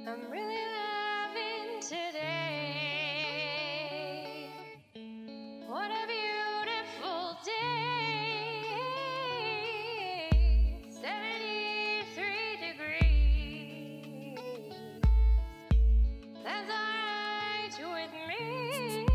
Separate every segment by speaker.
Speaker 1: I'm really loving today. What a beautiful day. 73 degrees. That's alright with me.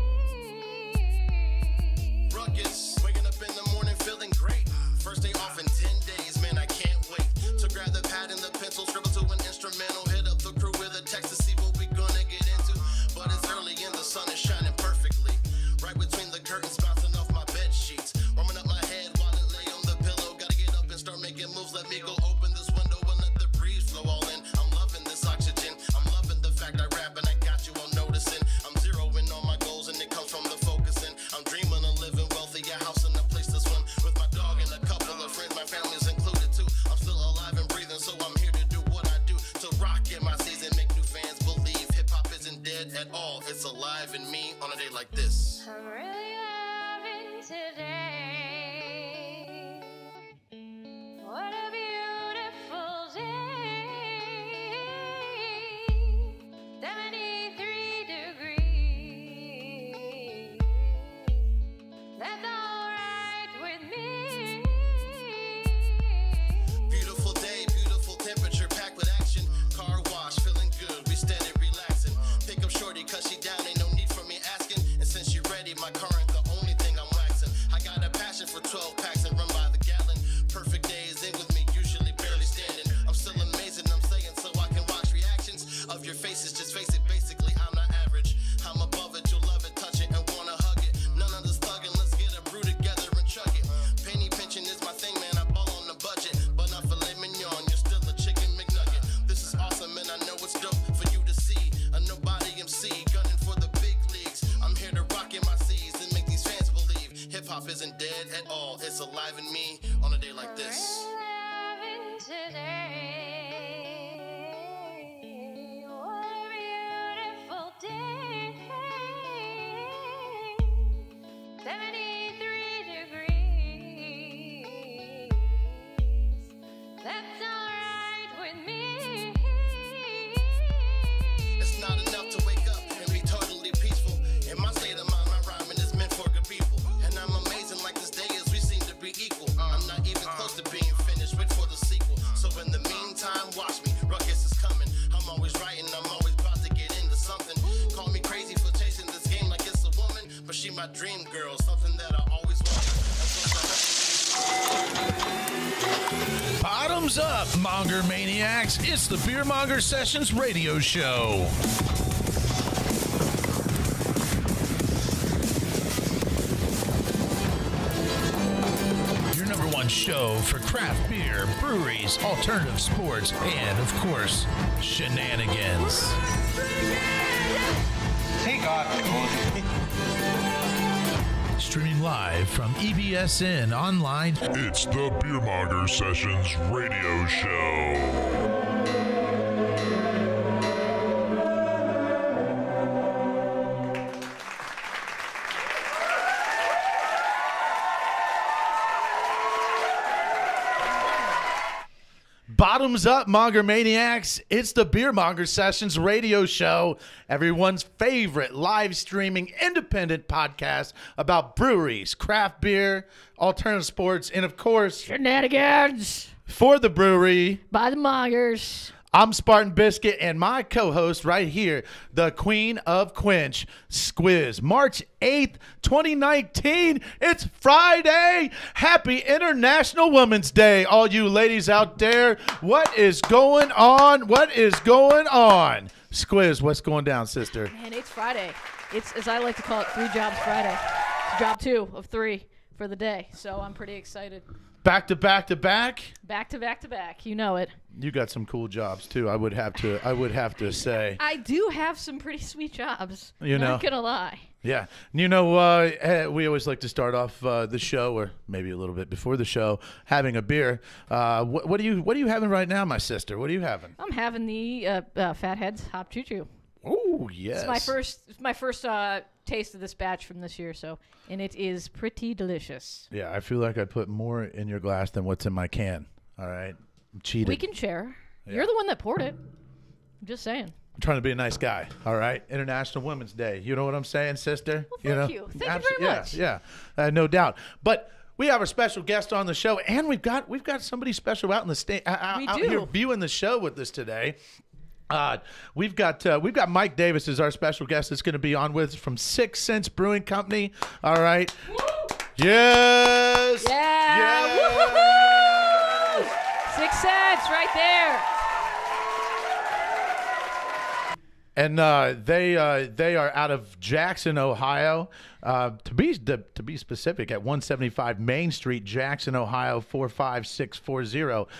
Speaker 2: Ruckus, waking up in the morning feeling great. First day off in 10 days, man, I can't wait to grab the pad and the pencil, scribble to an instrumental, hit up the crew with a text to see what we gonna get into. But it's early and the sun is shining perfectly, right between the curtains, bouncing off my bed sheets, warming up my head while it lay on the pillow. Gotta get up and start making moves. Let me go open this window and let the breeze flow all in. I'm loving this oxygen. I'm loving the fact I rap and I got you all noticing. I'm zeroing on my goals and it comes from the focusing. I'm dreaming of living wealthy, a house and a place to swim with my dog and a couple of friends. My family's included too. I'm still alive and breathing, so I'm here to do what I do to rock in my season, make new fans believe hip hop isn't dead at all. It's alive in me on a day like this.
Speaker 1: I'm really loving today. What a beautiful day. 73 degrees. That's alright with me.
Speaker 2: Beautiful day, beautiful temperature, packed with action. Car wash, feeling good, we steady relaxing. Pick up shorty, cause she down, ain't no need for me asking. And since she ready, my car ain't the only thing I'm waxing. I got a passion for 12 packs and run by the gallon. Perfect days in with me, usually barely standing. I'm still amazing, I'm saying so I can watch reactions of your faces. Just face it, basically I'm not average. I'm above it, you'll love it, touch it and wanna hug it. None of this thugging, let's get a brew together and chug it. Penny pinching is my thing, man, I ball on the budget. But not filet mignon, you're still a chicken McNugget. This is awesome and I know it's dope for you to see. A nobody MC, gunning for the big leagues. I'm here to rock in my C's and make these fans believe hip hop isn't dead at all. It's alive in me on a day like this.
Speaker 1: Loving today. What a beautiful day. 73 degrees. That's alright with me.
Speaker 2: It's not enough to wake up and be totally peaceful. In my state of mind, my rhyming is meant for good people. And I'm amazing like this day is we seem to be equal. I'm not even close to being finished, wait for the sequel. So in the meantime, watch me, ruckus is coming. I'm always writing, I'm always about to get into something. Call me crazy for chasing this game like it's a woman, but she my dream girl, something that I always wanted.
Speaker 3: Bottoms up, Monger Maniacs. It's the Beer Monger Sessions radio show. Your number one show for craft beer, breweries, alternative sports, and, of course, shenanigans.
Speaker 4: Take off,
Speaker 3: Streaming live from EBSN Online.
Speaker 5: It's the Beer Monger Sessions radio show.
Speaker 3: Bottoms up, Monger Maniacs. It's the Beer Monger Sessions radio show, everyone's favorite live streaming independent podcast about breweries, craft beer, alternative sports, and of course,
Speaker 6: shenanigans
Speaker 3: for the brewery
Speaker 6: by the Mongers.
Speaker 3: I'm Spartan Biscuit, and my co-host right here, the Queen of Quench, Squiz. March 8th, 2019. It's Friday. Happy International Women's Day, all you ladies out there. What is going on? What is going on? Squiz, what's going down, sister?
Speaker 6: Man, it's Friday. It's, as I like to call it, 3 Jobs Friday. It's job 2 of 3. for the day. So I'm pretty excited.
Speaker 3: Back to back to back.
Speaker 6: Back to back to back. You know it.
Speaker 3: You got some cool jobs too. I would have to say.
Speaker 6: I do have some pretty sweet jobs.
Speaker 3: You know.
Speaker 6: Not gonna lie.
Speaker 3: Yeah. You know, we always like to start off the show, or maybe a little bit before the show, having a beer. What are you having right now, my sister? What are you having?
Speaker 6: I'm having the Fatheads Hop Choo Choo.
Speaker 3: Oh yes.
Speaker 6: It's my first taste of this batch from this year, and it is pretty delicious.
Speaker 3: Yeah, I feel like I put more in your glass than what's in my can. All right, I'm cheating.
Speaker 6: We can share.
Speaker 3: Yeah.
Speaker 6: You're the one that poured it. I'm just saying.
Speaker 3: I'm trying to be a nice guy. All right, International Women's Day. You know what I'm saying, sister?
Speaker 6: Well, thank you. Thank you very much.
Speaker 3: Yeah, no doubt. But we have a special guest on the show, and we've got somebody special out in the out here viewing the show with us today. We've got Mike Davis as our special guest that's going to be on with us from 6 Cents Brewing Company. All right. Woo! Yes.
Speaker 6: Yeah.
Speaker 3: Yes.
Speaker 6: Woo-hoo! 6 Cents right there.
Speaker 3: And they are out of Jackson, Ohio. To be specific, at 175 Main Street, Jackson, Ohio 45640.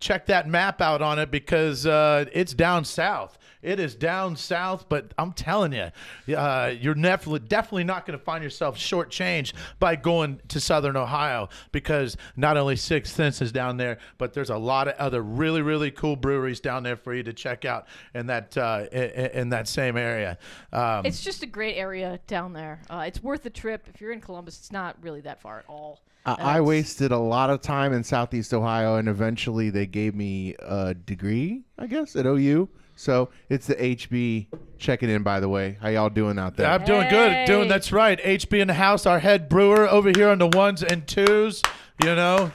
Speaker 3: Check that map out on it because it's down south. It is down south, but I'm telling you, you're definitely not going to find yourself shortchanged by going to Southern Ohio, because not only 6 Cents is down there, but there's a lot of other really, really cool breweries down there for you to check out in that same area.
Speaker 6: It's just a great area down there. It's worth the trip. If you're in Columbus, it's not really that far at all.
Speaker 4: I wasted a lot of time in Southeast Ohio, and eventually they gave me a degree, I guess, at OU. So it's the HB checking in, by the way. How y'all doing out there?
Speaker 3: I'm doing good. That's right. HB in the house, our head brewer over here on the ones and twos. You know,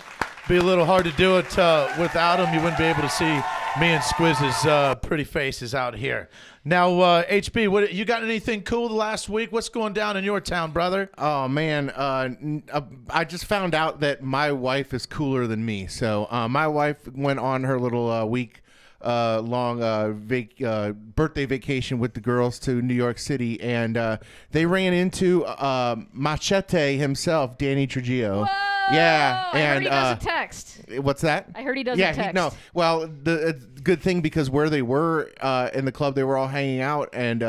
Speaker 3: be a little hard to do it without him. You wouldn't be able to see me and Squiz's pretty faces out here. Now, HB, what you got anything cool the last week? What's going down in your town, brother?
Speaker 4: Oh, man. I just found out that my wife is cooler than me. So my wife went on her little week long birthday vacation with the girls to New York City, and they ran into Machete himself, Danny Trujillo.
Speaker 6: Whoa!
Speaker 4: Yeah,
Speaker 6: I heard
Speaker 4: and
Speaker 6: he doesn't text.
Speaker 4: What's that?
Speaker 6: I heard he doesn't
Speaker 4: yeah,
Speaker 6: text.
Speaker 4: No. Well, the good thing, because where they were in the club, they were all hanging out, and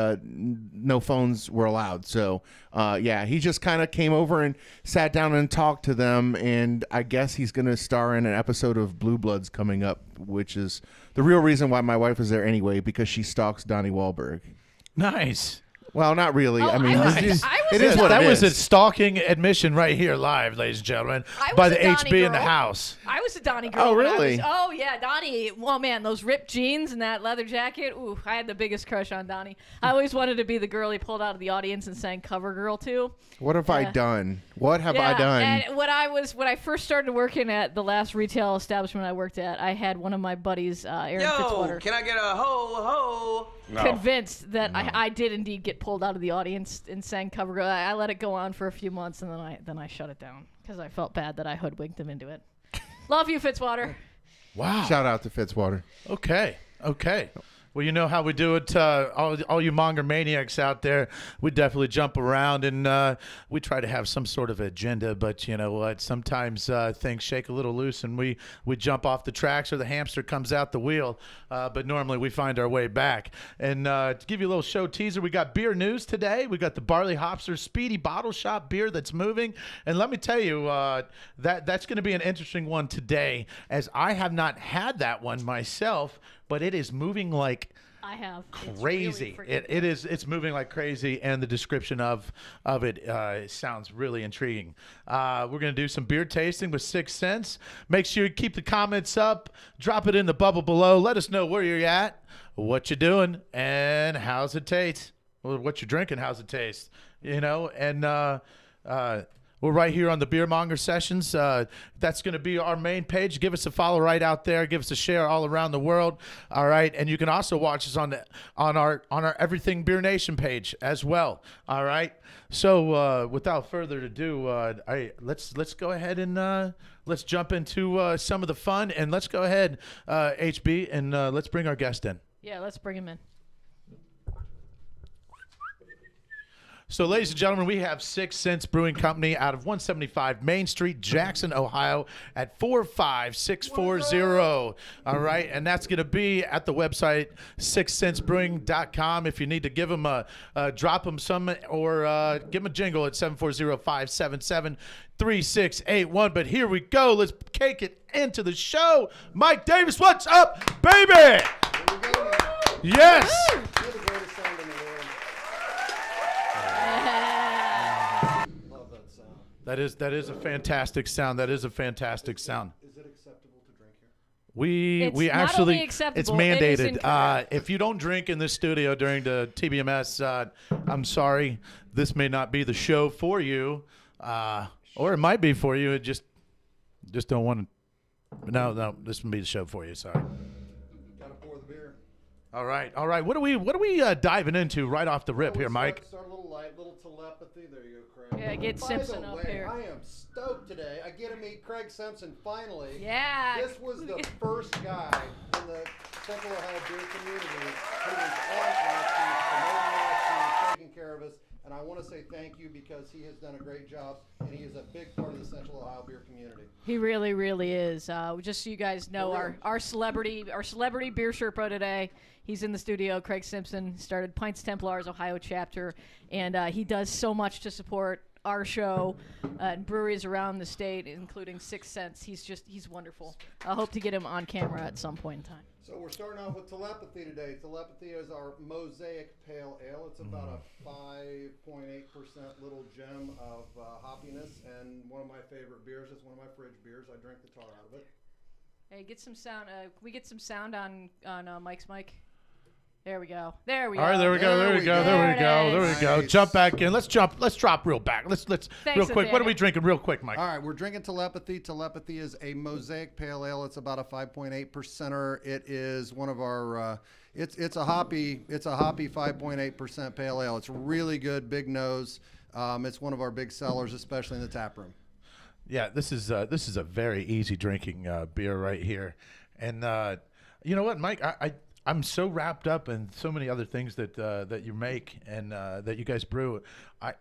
Speaker 4: no phones were allowed. So, yeah, he just kind of came over and sat down and talked to them, and I guess he's going to star in an episode of Blue Bloods coming up, which is the real reason why my wife is there anyway, because she stalks Donnie Wahlberg.
Speaker 3: Nice.
Speaker 4: Well, not really.
Speaker 6: Oh,
Speaker 4: I mean,
Speaker 6: I was
Speaker 3: That was a stalking admission right here live, ladies and gentlemen, by the HB in the house.
Speaker 6: I was a Donnie girl.
Speaker 4: Oh, really?
Speaker 6: Oh, yeah, Donnie. Oh, man, those ripped jeans and that leather jacket. Ooh, I had the biggest crush on Donnie. I always wanted to be the girl he pulled out of the audience and sang Cover Girl to.
Speaker 4: What have I done? What have I done?
Speaker 6: And when I first started working at the last retail establishment I worked at, I had one of my buddies, Aaron Fitzwater.
Speaker 7: Can I get a ho?
Speaker 6: Convinced that I did indeed get pulled out of the audience and sang Cover Girl. I let it go on for a few months, and then I shut it down because I felt bad that I hoodwinked him into it. Love you, Fitzwater.
Speaker 3: Wow.
Speaker 4: Shout out to Fitzwater.
Speaker 3: Okay. Well, you know how we do it, all you Monger maniacs out there. We definitely jump around, and we try to have some sort of agenda, but you know what? Sometimes things shake a little loose, and we jump off the tracks, or the hamster comes out the wheel, but normally we find our way back. And to give you a little show teaser, we got beer news today. We got the Barley Hopster Speedy Bottle Shop beer that's moving, and let me tell you, that's going to be an interesting one today, as I have not had that one myself, but it is moving like
Speaker 6: I have
Speaker 3: crazy. It's moving like crazy, and the description of it sounds really intriguing. We're gonna do some beer tasting with 6 Cents. Make sure you keep the comments up, drop it in the bubble below. Let us know where you're at, what you're doing, and how's it taste. Well, what you're drinking, how's it taste? You know, and we're right here on the Beer Monger Sessions. That's going to be our main page. Give us a follow right out there. Give us a share all around the world. All right, and you can also watch us on our Everything Beer Nation page as well. All right. So without further ado, let's go ahead and let's jump into some of the fun, and let's go ahead, HB, and let's bring our guest in.
Speaker 6: Yeah, let's bring him in.
Speaker 3: So, ladies and gentlemen, we have 6 Cents Brewing Company out of 175 Main Street, Jackson, Ohio, at 45640. All right, and that's going to be at the website 6centsbrewing.com. If you need to give them drop them some or give them a jingle at 740-577-3681. But here we go. Let's kick it into the show. Mike Davis, what's up, baby? Yes. That is a fantastic sound. That is a fantastic sound.
Speaker 8: Is it acceptable to drink here?
Speaker 3: We
Speaker 6: It's not
Speaker 3: actually
Speaker 6: only acceptable,
Speaker 3: it's
Speaker 6: it is
Speaker 3: mandated.
Speaker 6: incorrect.
Speaker 3: If you don't drink in this studio during the TBMS, I'm sorry. This may not be the show for you, or it might be for you. It just don't want to. No, this will be the show for you. Sorry.
Speaker 8: Gotta pour the beer.
Speaker 3: All right. What are we diving into right off the rip here, Mike?
Speaker 8: Start a little light, little telepathy. There you go, Craig.
Speaker 6: Yeah, get
Speaker 8: By
Speaker 6: Simpson
Speaker 8: the
Speaker 6: up
Speaker 8: way,
Speaker 6: here.
Speaker 8: I am stoked today. I get to meet Craig Simpson finally.
Speaker 6: Yeah.
Speaker 8: This was the first guy in the Central Ohio beer community who was on Oxy, promoting Oxy, taking care of us. And I want to say thank you because he has done a great job, and he is a big part of the Central Ohio beer community.
Speaker 6: He really, really is. Just so you guys know, our celebrity beer Sherpa today. He's in the studio. Craig Simpson started Pints Templars Ohio chapter, and he does so much to support our show and breweries around the state, including 6 Cents. He's wonderful. I hope to get him on camera at some point in time.
Speaker 8: So we're starting off with Telepathy today. Telepathy is our Mosaic Pale Ale. It's about a 5.8% little gem of hoppiness, and one of my favorite beers. It's one of my fridge beers. I drink the tar out of it.
Speaker 6: Hey, get some sound. Can we get some sound on Mike's mic? There we go. All right,
Speaker 3: There we go.
Speaker 6: There it
Speaker 3: Go.
Speaker 8: Nice.
Speaker 3: Jump back in. Let's drop real back. Let's real quick. What are
Speaker 6: Nathaniel.
Speaker 3: we drinking real quick, Mike?
Speaker 8: All right, we're drinking Telepathy. Telepathy is a Mosaic Pale Ale. It's about a 5.8%er. It is one of our. It's a hoppy 5.8% Pale Ale. It's really good, big nose. It's one of our big sellers, especially in the tap room.
Speaker 3: Yeah, this is a very easy drinking beer right here, and you know what, Mike? I'm so wrapped up in so many other things that you make and that you guys brew. I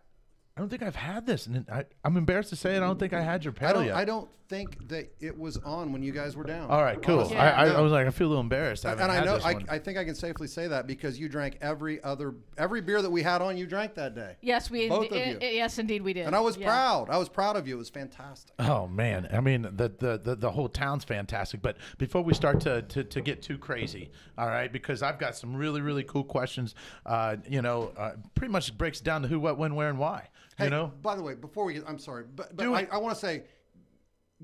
Speaker 3: don't think I've had this, and I'm embarrassed to say it. I don't think I had your pale yet.
Speaker 8: I don't think that it was on when you guys were down.
Speaker 3: All right, cool.
Speaker 6: Yeah.
Speaker 3: I was like, I feel a little embarrassed.
Speaker 8: And I know I think I can safely say that because you drank every beer that we had on. You drank that day.
Speaker 6: Yes,
Speaker 8: Both of you.
Speaker 6: Yes, indeed, we did.
Speaker 8: And I was proud. I was proud of you. It was fantastic.
Speaker 3: Oh man, I mean the whole town's fantastic. But before we start to get too crazy, all right, because I've got some really cool questions. Pretty much breaks down to who, what, when, where, and why.
Speaker 8: Hey,
Speaker 3: You know.
Speaker 8: by the way, before we get, I'm sorry, but
Speaker 3: Do it.
Speaker 8: I want to say,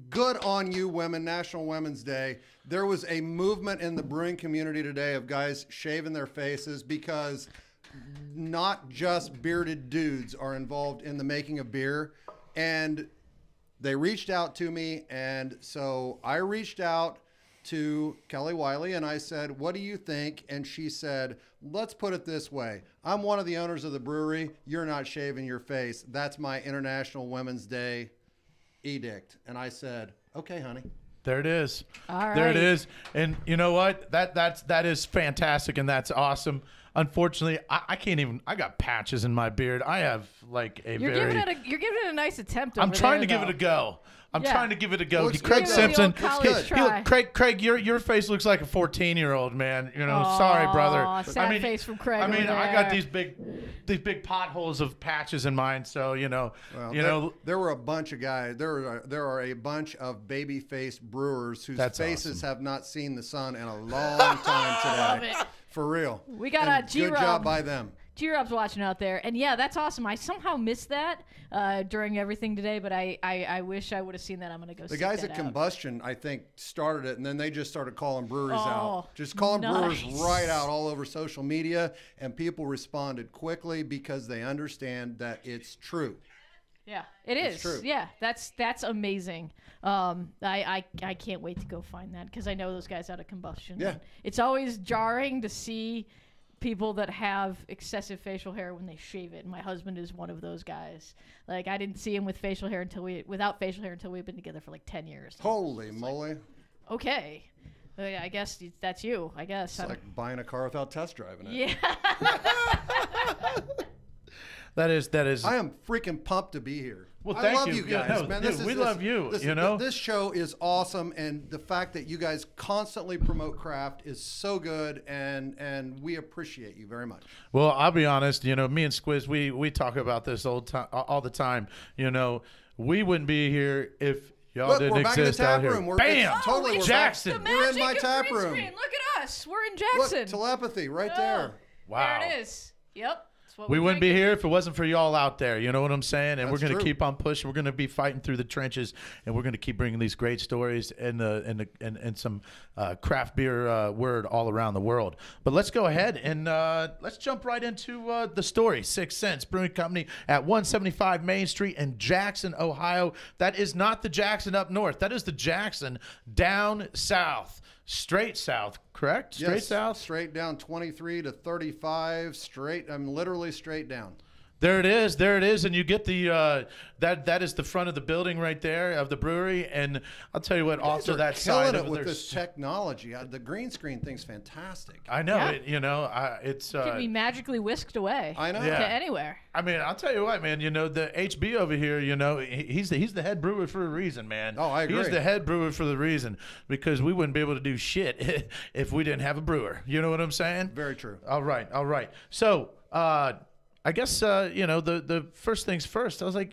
Speaker 8: good on you, women. National Women's Day. There was a movement in the brewing community today of guys shaving their faces because not just bearded dudes are involved in the making of beer, and they reached out to me, and so I reached out to Kelly Wiley and I said, what do you think? And she said, let's put it this way. I'm one of the owners of the brewery. You're not shaving your face. That's my International Women's Day edict. And I said, okay, honey.
Speaker 3: There it is.
Speaker 6: All
Speaker 3: There it
Speaker 6: right.
Speaker 3: is. And you know what? That is fantastic and that's awesome. Unfortunately, I can't even. I got patches in my beard. I have like a
Speaker 6: You're
Speaker 3: very.
Speaker 6: giving it a nice attempt.
Speaker 3: I'm
Speaker 6: over
Speaker 3: trying
Speaker 6: there,
Speaker 3: to give it
Speaker 6: though.
Speaker 3: a go. I'm
Speaker 6: Yeah.
Speaker 3: trying to give it a go.
Speaker 8: Looks
Speaker 3: Craig
Speaker 8: good, though.
Speaker 3: Simpson.
Speaker 6: Give it a old college try.
Speaker 3: Craig, your face looks like a 14-year-old man. You know, sorry, brother.
Speaker 6: Aw, sad face from Craig
Speaker 3: I mean,
Speaker 6: over
Speaker 3: I got
Speaker 6: there.
Speaker 3: these big potholes of patches in mine. So
Speaker 8: Well, there were a bunch of guys. There are a bunch of baby-faced brewers whose
Speaker 3: That's
Speaker 8: faces
Speaker 3: awesome.
Speaker 8: have not seen the sun in a long time today.
Speaker 6: Love it.
Speaker 8: For real.
Speaker 6: We got
Speaker 8: And
Speaker 6: a G-Rob.
Speaker 8: good job by them.
Speaker 6: G-Rob's watching out there, and yeah, that's awesome. I somehow missed that during everything today, but I wish I would have seen that. I'm gonna go.
Speaker 8: The
Speaker 6: seek
Speaker 8: guys
Speaker 6: that
Speaker 8: at
Speaker 6: out.
Speaker 8: Combustion, I think, started it, and then they just started calling breweries
Speaker 6: Oh,
Speaker 8: out. Just calling brewers
Speaker 6: nice.
Speaker 8: right out all over social media, and people responded quickly because they understand that it's true.
Speaker 6: Yeah, it is.
Speaker 8: It's true.
Speaker 6: Yeah, that's amazing. I can't wait to go find that because I know those guys out of Combustion.
Speaker 8: Yeah.
Speaker 6: And it's always jarring to see people that have excessive facial hair when they shave it. And my husband is one of those guys. Like I didn't see him without facial hair until we've been together for like 10 years.
Speaker 8: Holy moly.
Speaker 6: Okay. I guess that's you. I guess.
Speaker 8: It's like buying a car without test driving it.
Speaker 6: Yeah.
Speaker 3: That is.
Speaker 8: I am freaking pumped to be here.
Speaker 3: Well,
Speaker 8: I
Speaker 3: thank
Speaker 8: love
Speaker 3: you.
Speaker 8: you guys,
Speaker 3: Yeah, no,
Speaker 8: man.
Speaker 3: dude, we love you,
Speaker 8: This,
Speaker 3: you know?
Speaker 8: this show is awesome, and the fact that you guys constantly promote craft is so good, and we appreciate you very much.
Speaker 3: Well, I'll be honest. You know, me and Squiz, we talk about this all the time. You know, we wouldn't be here if y'all
Speaker 8: Look,
Speaker 3: didn't
Speaker 8: we're back in the
Speaker 3: exist out
Speaker 8: tap
Speaker 3: here.
Speaker 8: room.
Speaker 3: Bam!
Speaker 8: It's totally, we're back.
Speaker 3: Jackson.
Speaker 6: The
Speaker 8: We're in
Speaker 6: magic
Speaker 8: my
Speaker 6: of
Speaker 8: tap
Speaker 6: green
Speaker 8: room.
Speaker 6: screen. Look at us. We're in Jackson.
Speaker 8: Look, telepathy right
Speaker 6: Oh,
Speaker 8: there.
Speaker 3: Wow.
Speaker 6: There it is. Yep. That's what
Speaker 3: We
Speaker 6: we're
Speaker 3: wouldn't be
Speaker 6: drinking.
Speaker 3: here if it wasn't for y'all out there. You know what I'm saying? And we're
Speaker 8: That's
Speaker 3: going to
Speaker 8: true.
Speaker 3: keep on pushing. We're going to be fighting through the trenches, and we're going to keep bringing these great stories and some craft beer word all around the world. But let's go ahead and let's jump right into the story. 6 Cents Brewing Company at 175 Main Street in Jackson, Ohio. That is not the Jackson up north. That is the Jackson down south. Straight south, correct? Straight
Speaker 8: Yes,
Speaker 3: south?
Speaker 8: straight down 23 to 35, straight. I'm literally straight down.
Speaker 3: There it is. There it is. And you get the that is the front of the building right there of the brewery. And I'll tell you what, off to that
Speaker 8: killing
Speaker 3: side
Speaker 8: it
Speaker 3: over
Speaker 8: with
Speaker 3: there.
Speaker 8: this technology. The green screen thing's fantastic.
Speaker 3: I know
Speaker 6: Yeah.
Speaker 3: it. You know, it's.
Speaker 6: Could be magically whisked away.
Speaker 8: I know.
Speaker 3: Yeah.
Speaker 6: To anywhere.
Speaker 3: I mean, I'll tell you what, man. You know, the HB over here. You know, he's the head brewer for a reason, man.
Speaker 8: Oh, I agree.
Speaker 3: He's the head brewer for the reason because we wouldn't be able to do shit if we didn't have a brewer. You know what I'm saying?
Speaker 8: Very true.
Speaker 3: All right. So, I guess you know the first things first. I was like,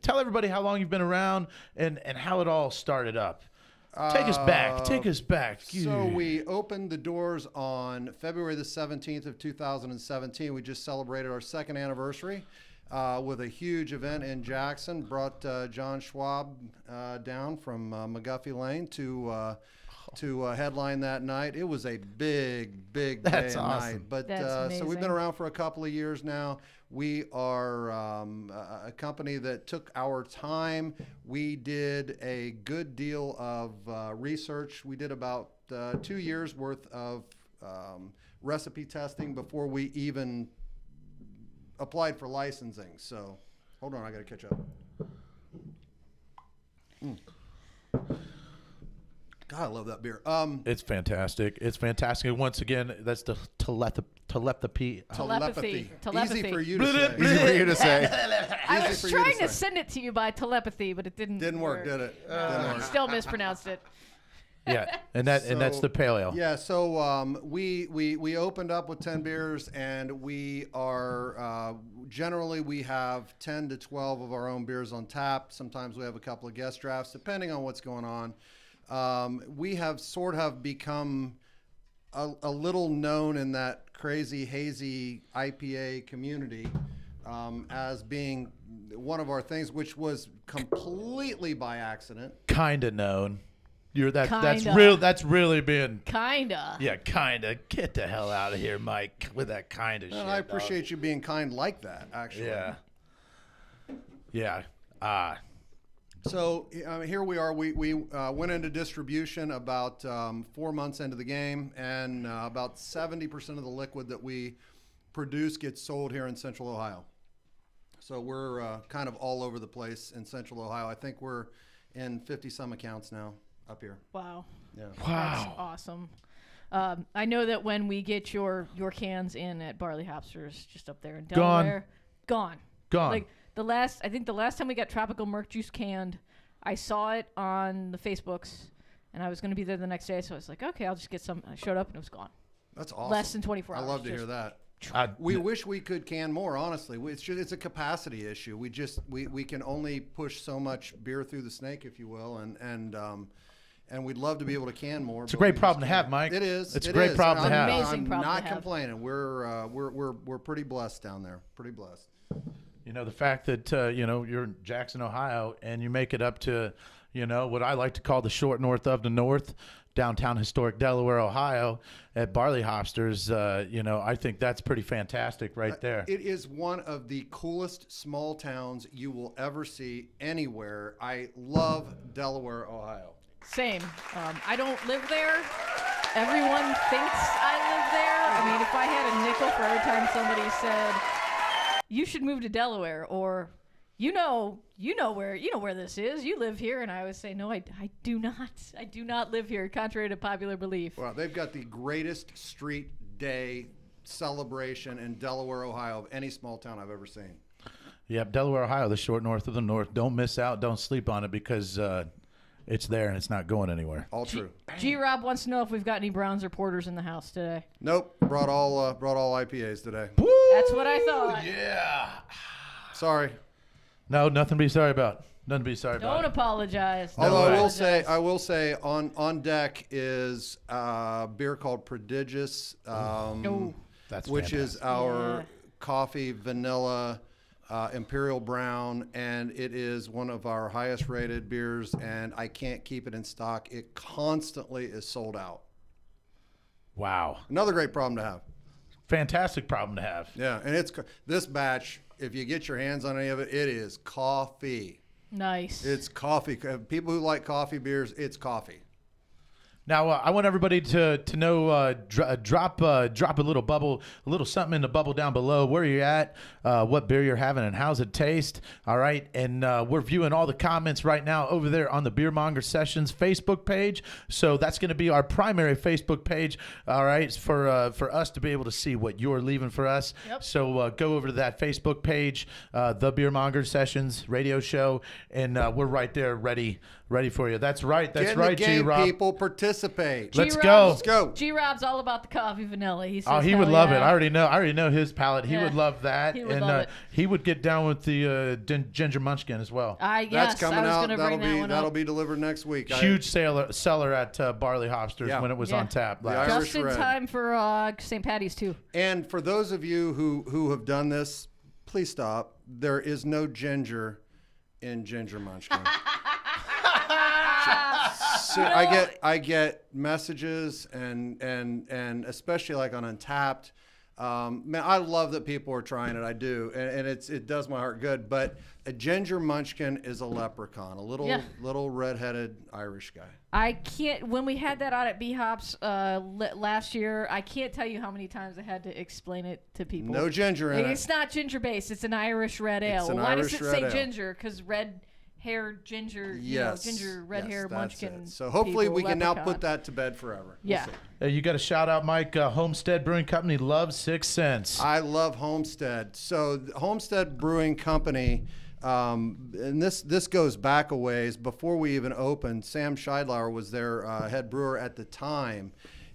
Speaker 3: tell everybody how long you've been around and how it all started up. Take us back. Take us back.
Speaker 8: So we opened the doors on February the 17th of 2017. We just celebrated our second anniversary with a huge event in Jackson. Brought John Schwab down from McGuffey Lane to headline that night. It was a big day
Speaker 3: That's
Speaker 8: and
Speaker 3: awesome.
Speaker 8: night. But
Speaker 6: That's
Speaker 8: so we've
Speaker 6: amazing.
Speaker 8: been around for a couple of years now. We are a company that took our time. We did a good deal of research. We did about 2 years worth of recipe testing before we even applied for licensing. So hold on, I gotta catch up. God, I love that beer.
Speaker 3: It's fantastic. It's fantastic. And once again, that's the telepathy.
Speaker 6: Telepathy.
Speaker 8: Easy for you to say.
Speaker 4: Easy for you to say.
Speaker 6: I
Speaker 8: Easy
Speaker 6: was
Speaker 8: for you
Speaker 6: trying to
Speaker 8: say.
Speaker 6: send it to you by telepathy, but it
Speaker 8: Didn't work, did it? Didn't
Speaker 6: You
Speaker 8: work.
Speaker 6: still mispronounced it.
Speaker 3: Yeah, and that's
Speaker 8: So-
Speaker 3: the pale ale.
Speaker 8: Yeah, so we opened up with 10 beers, and we are generally we have 10 to 12 of our own beers on tap. Sometimes we have a couple of guest drafts, depending on what's going on. We have sort of become a little known in that crazy hazy IPA community as being one of our things, which was completely by accident.
Speaker 3: Kinda known. You're that. That's
Speaker 6: Kinda.
Speaker 3: real. That's really been.
Speaker 6: Kinda.
Speaker 3: Yeah, kinda. Get the hell out of here, Mike, with that kind of shit.
Speaker 8: And I
Speaker 3: dog.
Speaker 8: appreciate you being kind like that, actually.
Speaker 3: Yeah. Yeah.
Speaker 8: So here we are. We went into distribution about 4 months into the game, and about 70% of the liquid that we produce gets sold here in Central Ohio. So we're kind of all over the place in Central Ohio. I think we're in 50-some accounts now up here.
Speaker 6: Wow.
Speaker 8: Yeah.
Speaker 6: That's
Speaker 3: Wow.
Speaker 6: awesome. I know that when we get your cans in at Barley Hopsters, just up there in Delaware, gone.
Speaker 3: Gone.
Speaker 6: Like I think the last time we got Tropical Merc Juice canned, I saw it on the Facebooks, and I was going to be there the next day, so I was like, okay, I'll just get some. I showed up, and it was gone.
Speaker 8: That's awesome.
Speaker 6: Less than 24 hours.
Speaker 8: I love to hear
Speaker 6: just-
Speaker 8: that.
Speaker 3: I-
Speaker 8: We wish we could can more. Honestly, it's a capacity issue. We can only push so much beer through the snake, if you will, and we'd love to be able to can more.
Speaker 3: It's a great problem to have, Mike.
Speaker 8: It is.
Speaker 3: It's a
Speaker 8: It
Speaker 3: great
Speaker 8: is.
Speaker 3: problem to
Speaker 8: I'm-
Speaker 3: have.
Speaker 6: Amazing
Speaker 8: I'm
Speaker 6: problem
Speaker 8: not
Speaker 6: to have.
Speaker 8: complaining. We're pretty blessed down there. Pretty blessed.
Speaker 3: You know, the fact that, you're in Jackson, Ohio, and you make it up to, what I like to call the short north of the north, downtown historic Delaware, Ohio, at Barley Hopsters, I think that's pretty fantastic right there.
Speaker 8: It is one of the coolest small towns you will ever see anywhere. I love Delaware, Ohio.
Speaker 6: Same. I don't live there. Everyone thinks I live there. I mean, if I had a nickel for every time somebody said, you should move to Delaware, or you know where this is. You live here, and I always say, no, I do not. I do not live here, contrary to popular belief.
Speaker 8: Well, they've got the greatest street day celebration in Delaware, Ohio, of any small town I've ever seen.
Speaker 3: Yep, Delaware, Ohio, the short north of the north. Don't miss out. Don't sleep on it because it's there and it's not going anywhere.
Speaker 8: All true.
Speaker 6: G-Rob wants to know if we've got any Browns or Porters in the house today.
Speaker 8: Nope. Brought all IPAs today.
Speaker 6: That's what I thought.
Speaker 3: Yeah.
Speaker 8: Sorry.
Speaker 3: No, nothing to be sorry about. Nothing to be sorry about.
Speaker 6: Don't apologize.
Speaker 8: Although
Speaker 6: Don't
Speaker 8: I will say on deck is a beer called Prodigious,
Speaker 3: That's
Speaker 8: which is
Speaker 3: fantastic.
Speaker 8: our coffee vanilla imperial brown, and it is one of our highest rated beers, and I can't keep it in stock. It constantly is sold out.
Speaker 3: Wow.
Speaker 8: Another great problem to have.
Speaker 3: Fantastic problem to have.
Speaker 8: Yeah, and this batch, if you get your hands on any of it, it is coffee.
Speaker 6: Nice.
Speaker 8: It's coffee. People who like coffee beers, it's coffee.
Speaker 3: Now, I want everybody to know, drop a little bubble, a little something in the bubble down below, where you're at, what beer you're having, and how's it taste. All right. And we're viewing all the comments right now over there on the Beer Monger Sessions Facebook page. So that's going to be our primary Facebook page. All right. For us to be able to see what you're leaving for us.
Speaker 6: Yep.
Speaker 3: So go over to that Facebook page, the Beer Monger Sessions radio show. And we're right there ready for you. That's right. That's
Speaker 8: Get in
Speaker 3: right,
Speaker 8: the game,
Speaker 3: G-Rob.
Speaker 8: people. Participate.
Speaker 3: Let's
Speaker 6: G-Rob-
Speaker 3: go.
Speaker 8: Let's go.
Speaker 6: G-Rob's all about the coffee vanilla. He says,
Speaker 3: Oh, he would
Speaker 6: hell
Speaker 3: love
Speaker 6: yeah.
Speaker 3: it. I already know his palate. He
Speaker 6: Yeah.
Speaker 3: would love that,
Speaker 6: He would
Speaker 3: and
Speaker 6: love it.
Speaker 3: he would get down with the ginger munchkin as well.
Speaker 6: Yes,
Speaker 8: That's coming
Speaker 6: I was
Speaker 8: out.
Speaker 6: gonna bring that one
Speaker 8: That'll
Speaker 6: up.
Speaker 8: be delivered next week.
Speaker 3: Huge seller at Barley Hopsters
Speaker 8: Yeah.
Speaker 3: when it was
Speaker 6: Yeah.
Speaker 3: on tap.
Speaker 8: The
Speaker 3: last-
Speaker 8: Irish
Speaker 6: Just in
Speaker 8: Red.
Speaker 6: time for St. Patty's too.
Speaker 8: And for those of you who have done this, please stop. There is no ginger in Ginger Munchkin. So I get messages and especially like on Untapped. Man, I love that people are trying it. I do, and it does my heart good. But a Ginger Munchkin is a leprechaun, a little redheaded Irish guy.
Speaker 6: I can't. When we had that out at B Hops last year, I can't tell you how many times I had to explain it to people.
Speaker 8: No ginger in
Speaker 6: It's
Speaker 8: it.
Speaker 6: not ginger based. It's an Irish red ale.
Speaker 8: an
Speaker 6: Why
Speaker 8: Irish
Speaker 6: does it
Speaker 8: red
Speaker 6: say
Speaker 8: ale.
Speaker 6: ginger? Because red hair ginger.
Speaker 8: Yes,
Speaker 6: ginger red hair
Speaker 8: that's
Speaker 6: munchkin.
Speaker 8: it. So hopefully
Speaker 6: people,
Speaker 8: we can now
Speaker 6: leprechaun.
Speaker 8: put that to bed forever. We'll
Speaker 6: Yeah.
Speaker 8: see.
Speaker 3: You got a shout out, Mike. Homestead Brewing Company loves 6 cents.
Speaker 8: I love Homestead. So the Homestead Brewing Company, and this goes back a ways. Before we even opened, Sam Scheidlauer was their head brewer at the time,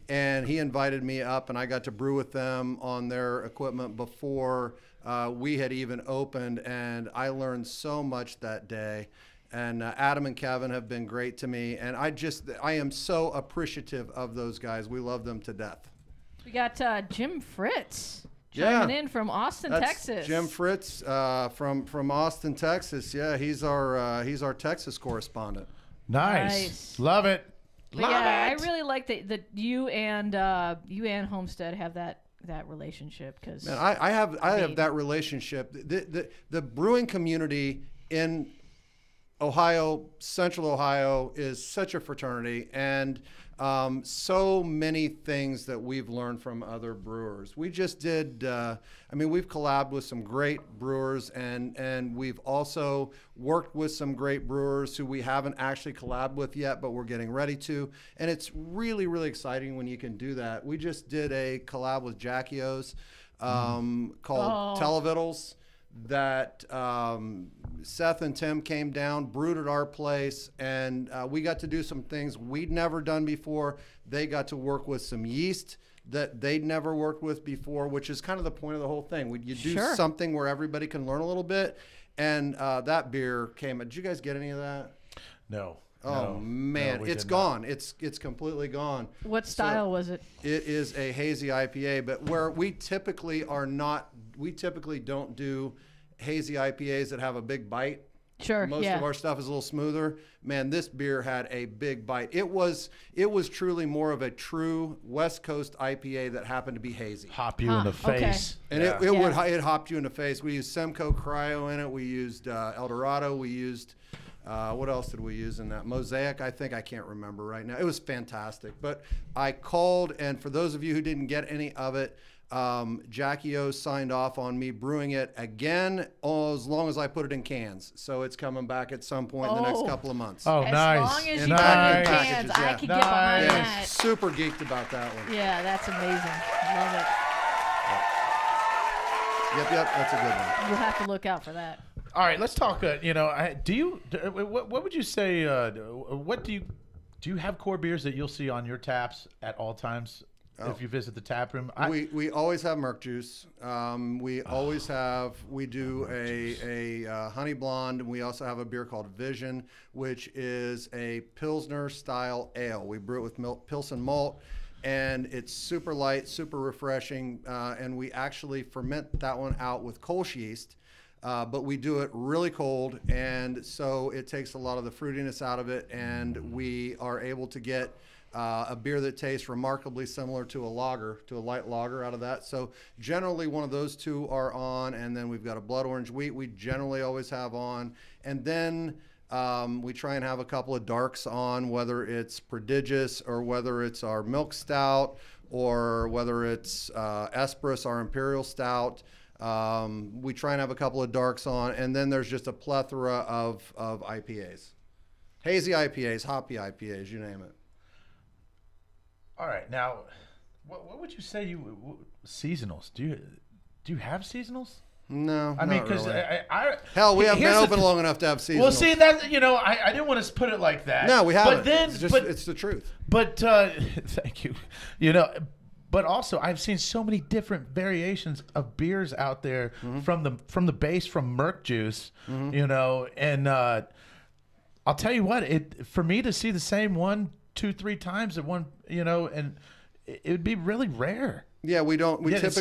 Speaker 8: and he invited me up, and I got to brew with them on their equipment before we had even opened, and I learned so much that day. And Adam and Kevin have been great to me, and I am so appreciative of those guys. We love them to death.
Speaker 6: We got Jim Fritz
Speaker 8: Yeah.
Speaker 6: chiming in from Austin,
Speaker 8: That's
Speaker 6: Texas.
Speaker 8: Jim Fritz from Austin, Texas. Yeah, he's our Texas correspondent.
Speaker 3: Nice. Love it.
Speaker 6: But
Speaker 3: Love
Speaker 6: yeah,
Speaker 3: it.
Speaker 6: I really like that you and Homestead have that relationship because
Speaker 8: Man, I have that relationship. The brewing community in Ohio, Central Ohio, is such a fraternity, and so many things that we've learned from other brewers. We just did. We've collabed with some great brewers, and we've also worked with some great brewers who we haven't actually collabed with yet, but we're getting ready to. And it's really, really exciting when you can do that. We just did a collab with Jackie O's called Televittles. That Seth and Tim came down, brewed at our place, and we got to do some things we'd never done before. They got to work with some yeast that they'd never worked with before, which is kind of the point of the whole thing. You do
Speaker 6: Sure.
Speaker 8: something where everybody can learn a little bit, and that beer came. Did you guys get any of that?
Speaker 3: No.
Speaker 8: Oh
Speaker 3: No.
Speaker 8: man,
Speaker 3: No, we
Speaker 8: it's
Speaker 3: did not.
Speaker 8: gone. It's completely gone.
Speaker 6: what style was it?
Speaker 8: It is a hazy IPA, but where we typically don't do hazy IPAs that have a big bite.
Speaker 6: Sure.
Speaker 8: Most
Speaker 6: yeah.
Speaker 8: of our stuff is a little smoother. Man, this beer had a big bite. It was truly more of a true West Coast IPA that happened to be hazy.
Speaker 3: Hop you in the
Speaker 6: okay.
Speaker 3: face.
Speaker 8: And
Speaker 3: Yeah.
Speaker 8: it hopped you in the face. We used Semco Cryo in it. We used El Dorado. We used what else did we use in that? Mosaic, I think. I can't remember right now. It was fantastic. But I called, and for those of you who didn't get any of it, Jackie O signed off on me brewing it again as long as I put it in cans. So it's coming back at some point in the next
Speaker 6: Oh.
Speaker 8: couple of months.
Speaker 3: Oh,
Speaker 6: As
Speaker 3: nice.
Speaker 6: long as you
Speaker 8: Nice.
Speaker 6: put it in
Speaker 8: Packages,
Speaker 6: cans,
Speaker 8: yeah.
Speaker 6: I could get behind
Speaker 3: Nice.
Speaker 6: that.
Speaker 8: Super geeked about that one.
Speaker 6: Yeah, that's amazing. Love it.
Speaker 8: Yep. That's a good one.
Speaker 6: We'll have to look out for that.
Speaker 3: All right, let's talk. What would you say? Do you have core beers that you'll see on your taps at all times if you visit the tap room?
Speaker 8: We always have Merc juice. We do a honey blonde, and we also have a beer called Vision, which is a Pilsner style ale. We brew it with Pilsen malt, and it's super light, super refreshing, and we actually ferment that one out with Kolsch yeast. But we do it really cold, and so it takes a lot of the fruitiness out of it, and we are able to get a beer that tastes remarkably similar to a light lager out of that. So generally one of those two are on, and then we've got a blood orange wheat we generally always have on. And then we try and have a couple of darks on, whether it's Prodigious or whether it's our milk stout or whether it's Esperis, our imperial stout. We try and have a couple of darks on, and then there's just a plethora of IPAs, hazy IPAs, hoppy IPAs, you name it.
Speaker 3: All right, now, what would you say seasonals? Do you have seasonals?
Speaker 8: No,
Speaker 3: I mean, because
Speaker 8: really.
Speaker 3: hell,
Speaker 8: we haven't been open long enough to have seasonals.
Speaker 3: Well, see that I didn't want to put it like that.
Speaker 8: No, we haven't.
Speaker 3: But then,
Speaker 8: it's the truth.
Speaker 3: But thank you. But also, I've seen so many different variations of beers out there from the base from Merc Juice, and I'll tell you what, for me to see the same one 2-3 times at one, and it would be really rare.
Speaker 8: Yeah, we don't. We typically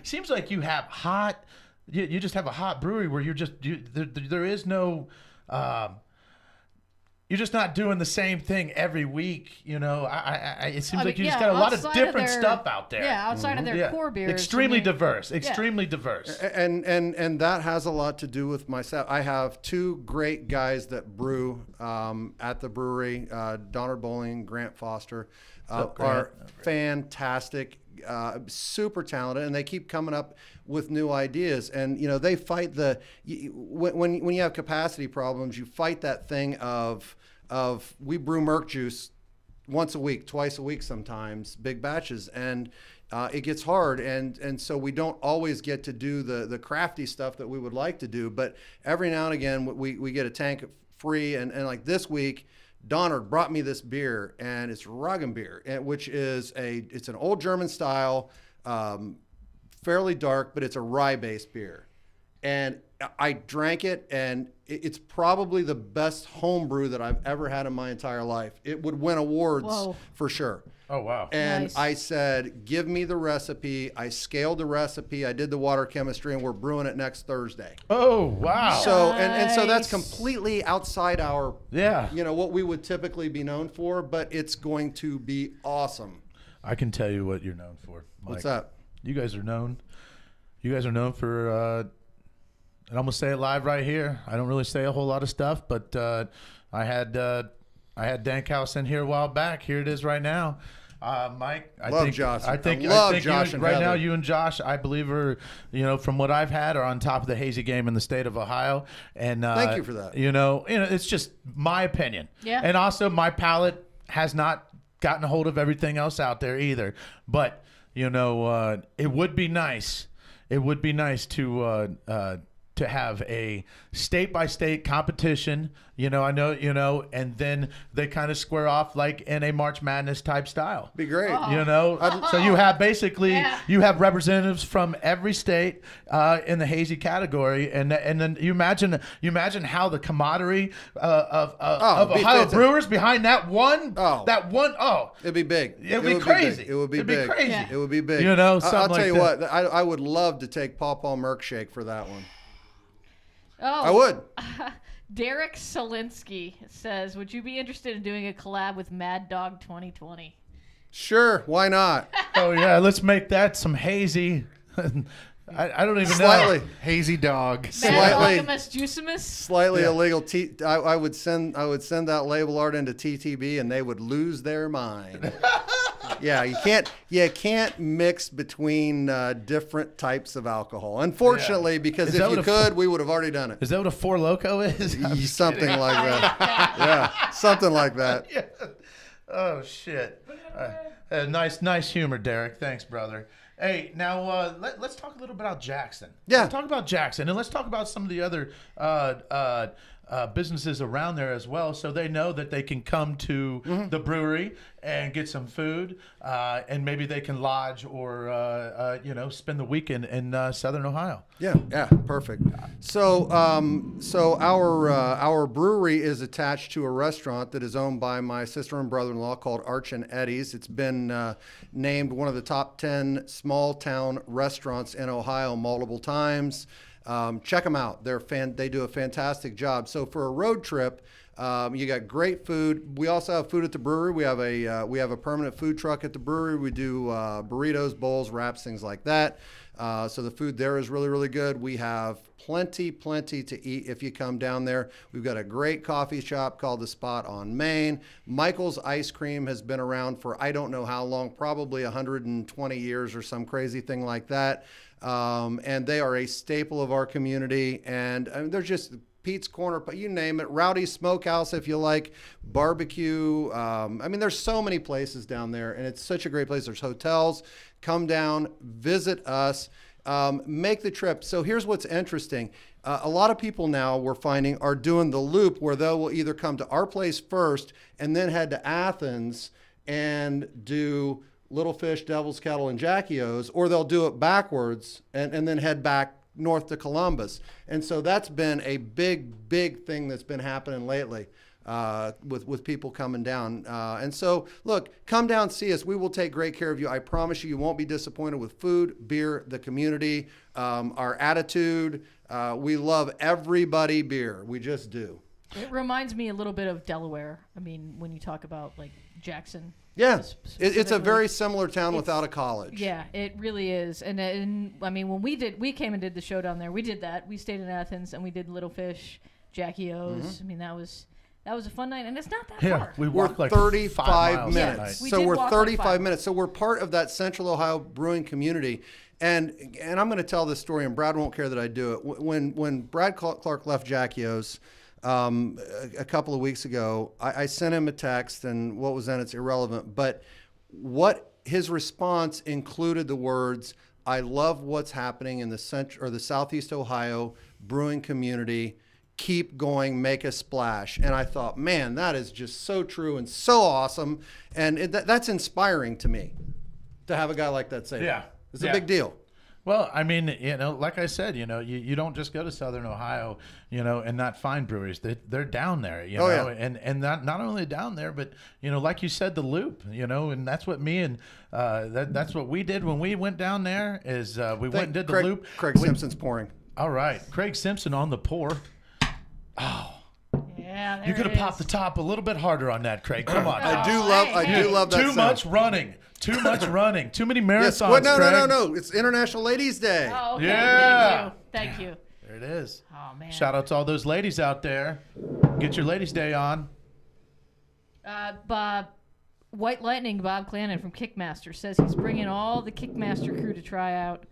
Speaker 3: seems like you have hot. You just have a hot brewery where there is no. You're just not doing the same thing every week, it seems like you just got a lot of different stuff out there.
Speaker 6: Yeah, outside of their core beers.
Speaker 3: Extremely diverse. Diverse.
Speaker 8: And that has a lot to do with myself. I have two great guys that brew at the brewery, Donald Bowling, Grant Foster, are fantastic, super talented, and they keep coming up with new ideas. And they fight when you have capacity problems, you fight that thing of we brew Merc juice once a week, twice a week, sometimes big batches, and it gets hard, and so we don't always get to do the crafty stuff that we would like to do. But every now and again, we get a tank free, and like this week, Donald brought me this beer, and it's Roggenbier, which is it's an old German style, fairly dark, but it's a rye-based beer. And I drank it, and it's probably the best home brew that I've ever had in my entire life. It would win awards for sure.
Speaker 3: Oh, wow.
Speaker 8: And
Speaker 6: nice.
Speaker 8: I said, give me the recipe. I scaled the recipe. I did the water chemistry, and we're brewing it next Thursday.
Speaker 3: Oh, wow.
Speaker 8: So, and so that's completely outside our,
Speaker 3: yeah,
Speaker 8: what we would typically be known for, but it's going to be awesome.
Speaker 3: I can tell you what you're known for, Mike.
Speaker 8: What's that?
Speaker 3: You guys are known for, and I'm going to say it live right here. I don't really say a whole lot of stuff, but I had Dan House in here a while back. Here it is right now. Mike, I think
Speaker 8: Josh
Speaker 3: you,
Speaker 8: and
Speaker 3: right
Speaker 8: Heather.
Speaker 3: now you and Josh, I believe, are from what I've had, are on top of the hazy game in the state of Ohio. And
Speaker 8: thank you for that.
Speaker 3: It's just my opinion.
Speaker 6: Yeah.
Speaker 3: And also, my palate has not gotten a hold of everything else out there either. But it would be nice. It would be nice to have a state-by-state competition, I know, and then they kind of square off like in a March Madness type style.
Speaker 8: Be great.
Speaker 3: So you have you have representatives from every state in the hazy category, and then you imagine how the camaraderie of Ohio brewers behind that one.
Speaker 8: It'd be big.
Speaker 3: It'd be crazy.
Speaker 8: It would be big.
Speaker 3: Crazy.
Speaker 6: Yeah.
Speaker 8: It would be big.
Speaker 3: I'll
Speaker 8: tell
Speaker 3: like
Speaker 8: you
Speaker 3: that.
Speaker 8: what, I would love to take Paw Paw Milkshake for that one.
Speaker 6: Oh,
Speaker 8: I would.
Speaker 6: Derek Solinsky says, would you be interested in doing a collab with Mad Dog 2020?
Speaker 8: Sure, why not?
Speaker 3: Oh yeah, let's make that some hazy. I don't even
Speaker 4: Slightly
Speaker 3: know.
Speaker 4: hazy dog.
Speaker 6: Mad Alchemist Juicimus?
Speaker 8: Slightly illegal. I would send that label art into TTB, and they would lose their mind. Yeah, you can't mix between different types of alcohol. Unfortunately, because if you could, we would have already done it.
Speaker 3: Is that what a Four Loko is?
Speaker 8: Something like that. Yeah, something like that.
Speaker 3: Yeah. Oh shit. Nice humor, Derek. Thanks, brother. Hey, now let's talk a little about Jackson.
Speaker 8: Yeah.
Speaker 3: Let's talk about Jackson, and let's talk about some of the other businesses around there as well, so they know that they can come to the brewery and get some food, and maybe they can lodge or spend the weekend in Southern Ohio.
Speaker 8: Yeah, perfect. So, our brewery is attached to a restaurant that is owned by my sister and brother-in-law called Arch and Eddie's. It's been named one of the top 10 small town restaurants in Ohio multiple times. Check them out. They do a fantastic job. So for a road trip, you got great food. We also have food at the brewery. We have a permanent food truck at the brewery. We do burritos, bowls, wraps, things like that. So the food there is really, really good. We have plenty to eat if you come down there. We've got a great coffee shop called The Spot on Main. Michael's Ice Cream has been around for I don't know how long, probably 120 years or some crazy thing like that. And they are a staple of our community. And they're just Pete's Corner, you name it. Rowdy's Smokehouse, if you like, barbecue. There's so many places down there, and it's such a great place. There's hotels. Come down, visit us, make the trip. So here's what's interesting. A lot of people now we're finding are doing the loop where they will either come to our place first and then head to Athens and do Little Fish, Devil's Kettle, and Jackie O's, or they'll do it backwards and then head back north to Columbus. And so that's been a big thing that's been happening lately with people coming down. And so, look, come down, see us. We will take great care of you. I promise you, you won't be disappointed with food, beer, the community, our attitude. We love everybody beer. We just do.
Speaker 6: It reminds me a little bit of Delaware. I mean, when you talk about like Jackson.
Speaker 8: Yeah, it's a very similar town without a college.
Speaker 6: Yeah, it really is. And I mean, when we came and did the show down there, we did that. We stayed in Athens and we did Little Fish, Jackie O's. I mean, that was a fun night, and it's not that far.
Speaker 3: We
Speaker 8: We're
Speaker 3: walked like
Speaker 8: 35 minutes.
Speaker 6: Yes, we
Speaker 8: So
Speaker 6: did
Speaker 8: we're
Speaker 6: walk
Speaker 8: 35
Speaker 6: like 5
Speaker 8: minutes. So we're part of that Central Ohio brewing community. And I'm going to tell this story, and Brad won't care that I do it. When Brad Clark left Jackie O's a couple of weeks ago, I sent him a text, and what was in it's irrelevant. But what his response included the words, "I love what's happening in the Southeast Ohio brewing community. Keep going, make a splash." And I thought, man, that is just so true and so awesome. And that's inspiring to me to have a guy like that say that. It's a big deal.
Speaker 3: Well, I mean, like I said, you don't just go to Southern Ohio, and not find breweries. They're down there,
Speaker 8: Yeah.
Speaker 3: and not only down there, but, like you said, the loop, and that's what me and that's what we did when we went down there is we went and did the loop.
Speaker 8: Craig Simpson's pouring.
Speaker 3: All right. Craig Simpson on the pour. Oh.
Speaker 6: Yeah, there
Speaker 3: You could
Speaker 6: it
Speaker 3: have popped the
Speaker 6: is.
Speaker 3: top a little bit harder on that, Craig. Come on.
Speaker 8: I do love that
Speaker 3: Too
Speaker 8: sound.
Speaker 3: much running. Too much running. Too many marathons,
Speaker 8: Yes. Well,
Speaker 3: Craig.
Speaker 8: no. It's International Ladies Day.
Speaker 6: Oh, okay.
Speaker 3: Yeah.
Speaker 6: Thank you.
Speaker 3: There it is.
Speaker 6: Oh, man.
Speaker 3: Shout out to all those ladies out there. Get your Ladies' Day on.
Speaker 6: White Lightning Bob Clannon from Kickmaster says he's bringing all the Kickmaster crew to try out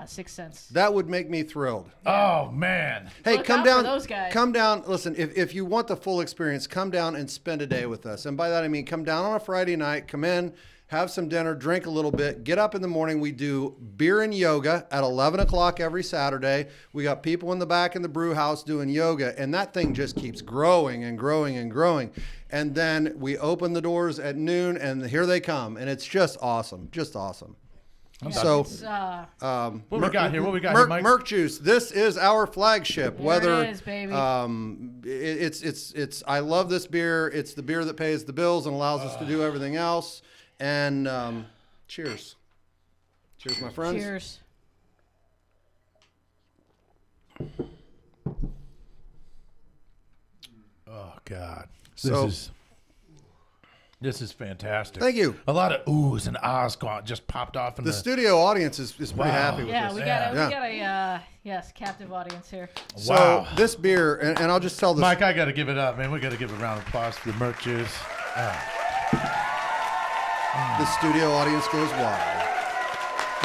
Speaker 6: 6 Cents.
Speaker 8: That would make me thrilled.
Speaker 3: Oh, man.
Speaker 8: Hey,
Speaker 6: Look
Speaker 8: come
Speaker 6: out for
Speaker 8: down.
Speaker 6: those guys.
Speaker 8: Come down. Listen, if you want the full experience, come down and spend a day with us. And by that I mean come down on a Friday night, come in, have some dinner, drink a little bit, get up in the morning. We do beer and yoga at 11 o'clock every Saturday. We got people in the back in the brew house doing yoga, and that thing just keeps growing and growing and growing. And then we open the doors at noon, and here they come, and it's just awesome, just awesome.
Speaker 6: Yeah,
Speaker 8: So,
Speaker 6: it's,
Speaker 3: What we got here? What we got here, Mike?
Speaker 8: Merc Juice. This is our flagship.
Speaker 6: There it is, baby.
Speaker 8: It's. I love this beer. It's the beer that pays the bills and allows us to do everything else. And cheers, cheers, my friends.
Speaker 6: cheers.
Speaker 3: Oh, God.
Speaker 8: So-
Speaker 3: This is fantastic.
Speaker 8: Thank you.
Speaker 3: A lot of oohs and ahs just popped off in
Speaker 8: The studio audience is pretty
Speaker 3: Wow.
Speaker 8: happy with
Speaker 6: Yeah,
Speaker 8: this.
Speaker 6: we got a captive audience here.
Speaker 8: So
Speaker 3: Wow.
Speaker 8: this beer, and I'll just tell this.
Speaker 3: Mike, I got to give it up, man. We got to give a round of applause for the Merc Juice.
Speaker 8: The studio audience goes wild.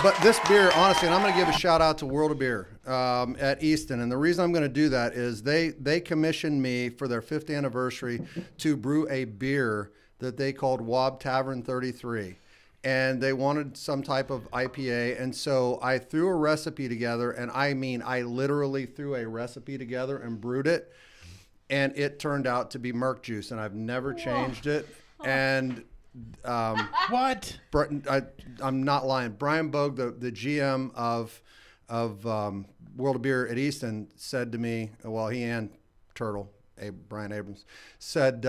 Speaker 8: But this beer, honestly, and I'm going to give a shout out to World of Beer at Easton. And the reason I'm going to do that is they commissioned me for their 5th anniversary to brew a beer that they called Wob Tavern 33. and they wanted some type of IPA. And so I threw a recipe together, and I mean, I literally threw a recipe together and brewed it, and it turned out to be Merc juice, and I've never changed it. And
Speaker 3: What?
Speaker 8: I'm not lying. Brian Bogue, the GM of World of Beer at Easton, said to me, well, he and Turtle, Brian Abrams, said,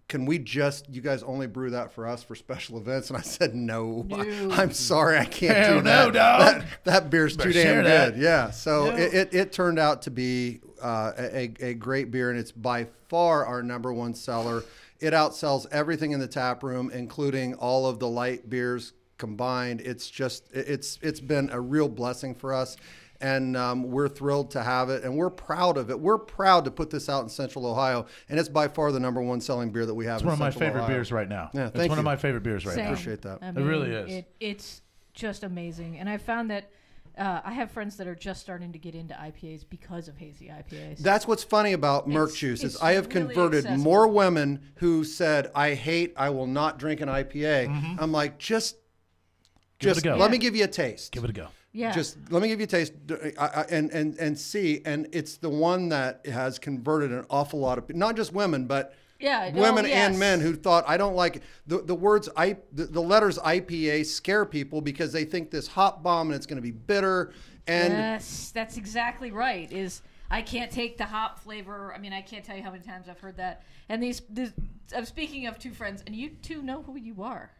Speaker 8: can we you guys only brew that for us for special events? And I said, no. I'm sorry, I can't do that.
Speaker 3: No, dog.
Speaker 8: That beer's too
Speaker 3: share
Speaker 8: damn
Speaker 3: that.
Speaker 8: good. Yeah. So it turned out to be a great beer, and it's by far our #1 seller. It outsells everything in the tap room, including all of the light beers combined. It's been a real blessing for us. And we're thrilled to have it, and we're proud of it. We're proud to put this out in Central Ohio, and it's by far the #1 selling beer that we have.
Speaker 3: It's one of my
Speaker 8: Central
Speaker 3: favorite
Speaker 8: Ohio.
Speaker 3: beers right now.
Speaker 8: Yeah,
Speaker 3: it's
Speaker 8: thank
Speaker 3: one
Speaker 8: you.
Speaker 3: of my favorite beers right
Speaker 6: Same.
Speaker 3: now.
Speaker 8: Appreciate that.
Speaker 6: I
Speaker 3: It really
Speaker 6: mean,
Speaker 3: is.
Speaker 6: It's just amazing, and I found that I have friends that are just starting to get into IPAs because of hazy IPAs.
Speaker 8: That's what's funny about Merc Juice is
Speaker 6: it's
Speaker 8: I have
Speaker 6: really
Speaker 8: converted
Speaker 6: accessible.
Speaker 8: more women who said, I will not drink an IPA. I'm like, just
Speaker 3: Give it a go.
Speaker 8: let me give you a taste.
Speaker 3: Give it a go.
Speaker 6: Yeah.
Speaker 8: Just let me give you a taste and see. And it's the one that has converted an awful lot of, not just women, but women and men who thought, I don't like it. The words, the letters IPA scare people because they think this hop bomb and it's going to be bitter. And
Speaker 6: yes, that's exactly right. I can't take the hop flavor. I mean, I can't tell you how many times I've heard that. And I'm speaking of two friends, and you two know who you are.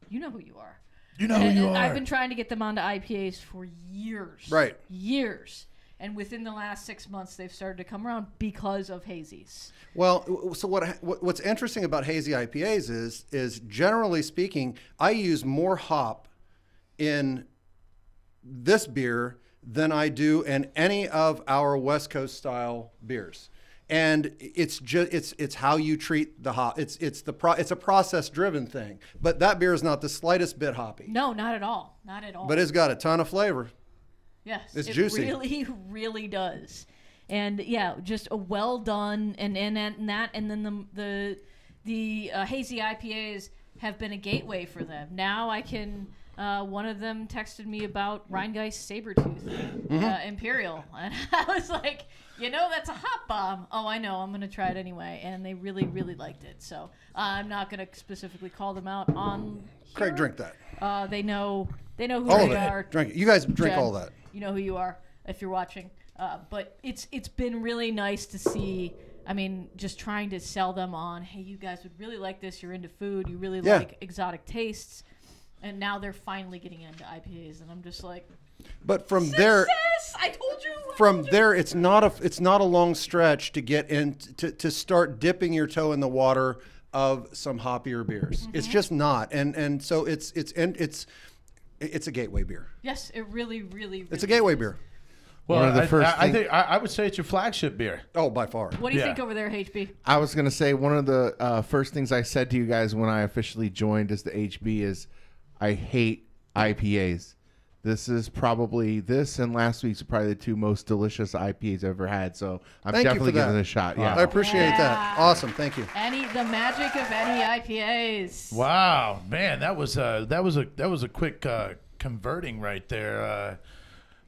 Speaker 6: You know who you are.
Speaker 3: You know who you are.
Speaker 6: I've been trying to get them onto IPAs for years.
Speaker 8: Right.
Speaker 6: Years. And within the last 6 months, they've started to come around because of hazies.
Speaker 8: Well, so what's interesting about hazy IPAs is generally speaking, I use more hop in this beer than I do in any of our West Coast style beers. And it's how you treat the hop. It's a process driven thing. But that beer is not the slightest bit hoppy.
Speaker 6: No, not at all. Not at all.
Speaker 8: But it's got a ton of flavor.
Speaker 6: Yes,
Speaker 8: it's
Speaker 6: it
Speaker 8: juicy.
Speaker 6: Really, really does. And yeah, just a well done, and that, and then the hazy IPAs have been a gateway for them. Now I can. One of them texted me about Rheingeist Sabretooth Imperial, and I was like, that's a hot bomb. Oh, I know. I'm gonna try it anyway, and they really, really liked it. So I'm not gonna specifically call them out on.
Speaker 8: Craig,
Speaker 6: here.
Speaker 8: drink that.
Speaker 6: They know who
Speaker 8: All
Speaker 6: they
Speaker 8: of it.
Speaker 6: are.
Speaker 8: Drink it. You guys drink
Speaker 6: Jen,
Speaker 8: all that.
Speaker 6: You know who you are if you're watching. But it's been really nice to see. I mean, just trying to sell them on, hey, you guys would really like this. You're into food. You really like exotic tastes. And now they're finally getting into IPAs, and I'm just like,
Speaker 8: but from there,
Speaker 6: I told you.
Speaker 8: From there, it's not a long stretch to get in to start dipping your toe in the water of some hoppier beers. It's just not, and so it's a gateway beer.
Speaker 6: Yes, it really, really, really
Speaker 8: It's a gateway
Speaker 6: is.
Speaker 8: beer.
Speaker 3: Well,
Speaker 4: One of the first
Speaker 3: I think I would say it's your flagship beer.
Speaker 8: Oh, by far.
Speaker 6: What do you
Speaker 3: Yeah.
Speaker 6: think over there, HB?
Speaker 4: I was going to say one of the first things I said to you guys when I officially joined as the HB is I hate IPAs. This and last week's are probably the two most delicious IPAs I've ever had. So I'm
Speaker 8: Thank you
Speaker 4: definitely
Speaker 8: for that.
Speaker 4: giving it a shot. Yeah.
Speaker 8: I appreciate that. Awesome. Thank you.
Speaker 6: The magic of any IPAs.
Speaker 3: Wow, man, that was a quick converting right there,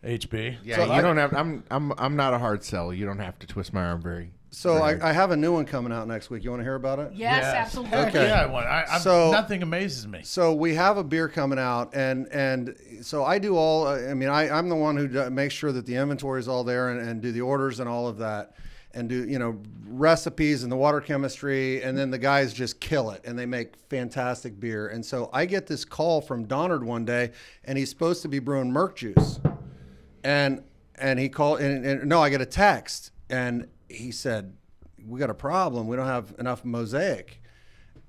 Speaker 3: HB.
Speaker 4: Yeah,
Speaker 8: So
Speaker 4: you don't have. I'm not a hard sell. You don't have to twist my arm very.
Speaker 8: So I have a new one coming out next week. You want to hear about it?
Speaker 6: Yes, absolutely.
Speaker 8: Okay.
Speaker 3: Yeah, I want.
Speaker 8: So-
Speaker 3: nothing amazes me.
Speaker 8: So we have a beer coming out, and so I do all. I mean, I'm the one who makes sure that the inventory is all there and do the orders and all of that, and do recipes and the water chemistry, and then the guys just kill it and they make fantastic beer. And so I get this call from Donard one day, and he's supposed to be brewing Merc juice, and he called and no, I get a text and he said, we got a problem. We don't have enough Mosaic.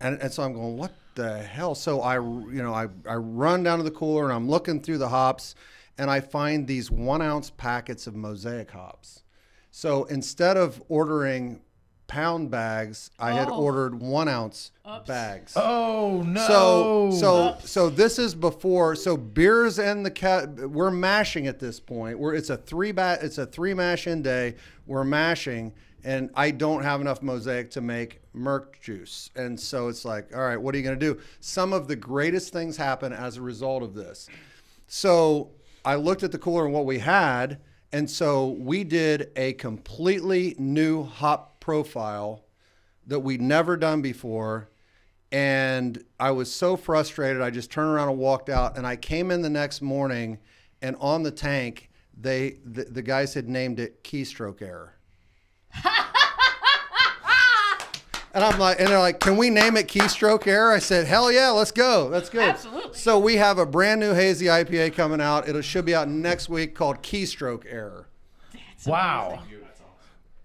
Speaker 8: And so I'm going, what the hell? So I run down to the cooler and I'm looking through the hops and I find these 1 ounce packets of Mosaic hops. So instead of ordering pound bags, I had ordered 1 ounce bags.
Speaker 3: Oh no!
Speaker 8: So this is before. So beers and we're mashing at this point. It's a three mash in day. We're mashing, and I don't have enough Mosaic to make Merc juice. And so it's like, all right, what are you going to do? Some of the greatest things happen as a result of this. So I looked at the cooler and what we had, and so we did a completely new hop profile that we'd never done before. And I was so frustrated, I just turned around and walked out. And I came in the next morning, and on the tank, the guys had named it keystroke error. And I'm like, and they're like, can we name it keystroke error? I said, hell yeah, let's go. That's good.
Speaker 6: Absolutely.
Speaker 8: So we have a brand new hazy IPA coming out. It should be out next week called Keystroke Error.
Speaker 3: Wow.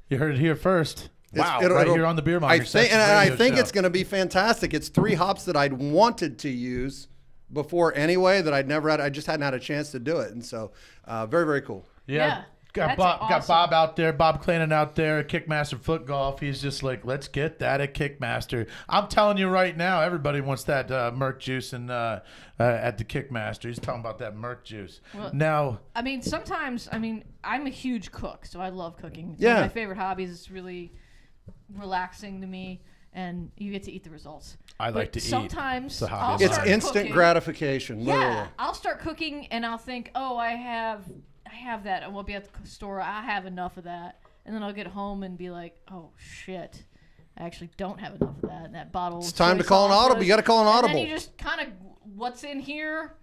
Speaker 3: You heard it here first. Wow.
Speaker 8: It'll-
Speaker 3: Here on the Beer Monger
Speaker 8: I think,
Speaker 3: Sessions
Speaker 8: and I
Speaker 3: radio
Speaker 8: think
Speaker 3: show.
Speaker 8: it's going to be fantastic. It's 3 hops that I'd wanted to use before anyway that I'd never had. I just hadn't had a chance to do it. And so very, very cool.
Speaker 6: Yeah.
Speaker 3: Got
Speaker 6: That's
Speaker 3: Bob, got
Speaker 6: awesome.
Speaker 3: Bob out there, Bob Clannon out there, Kickmaster Foot Golf. He's just like, let's get that at Kickmaster. I'm telling you right now, everybody wants that Merc juice and at the Kickmaster. He's talking about that Merc juice.
Speaker 6: Well,
Speaker 3: Now,
Speaker 6: I mean, sometimes, I'm a huge cook, so I love cooking. It's
Speaker 8: Yeah.
Speaker 6: one of my favorite hobbies. It's really relaxing to me, and you get to eat the results.
Speaker 3: I like
Speaker 6: But
Speaker 3: to eat.
Speaker 6: sometimes
Speaker 3: It's a hobby
Speaker 6: I'll
Speaker 3: of
Speaker 8: It's
Speaker 6: start
Speaker 8: instant
Speaker 6: cooking.
Speaker 8: gratification. Literally.
Speaker 6: Yeah, I'll start cooking, and I'll think, oh, I have that. I won't be at the store. I have enough of that. And then I'll get home and be like, oh, shit. I actually don't have enough of that. And that bottle.
Speaker 8: It's time to call an audible. You got to call an
Speaker 6: And
Speaker 8: audible.
Speaker 6: then you just kind of, what's in here,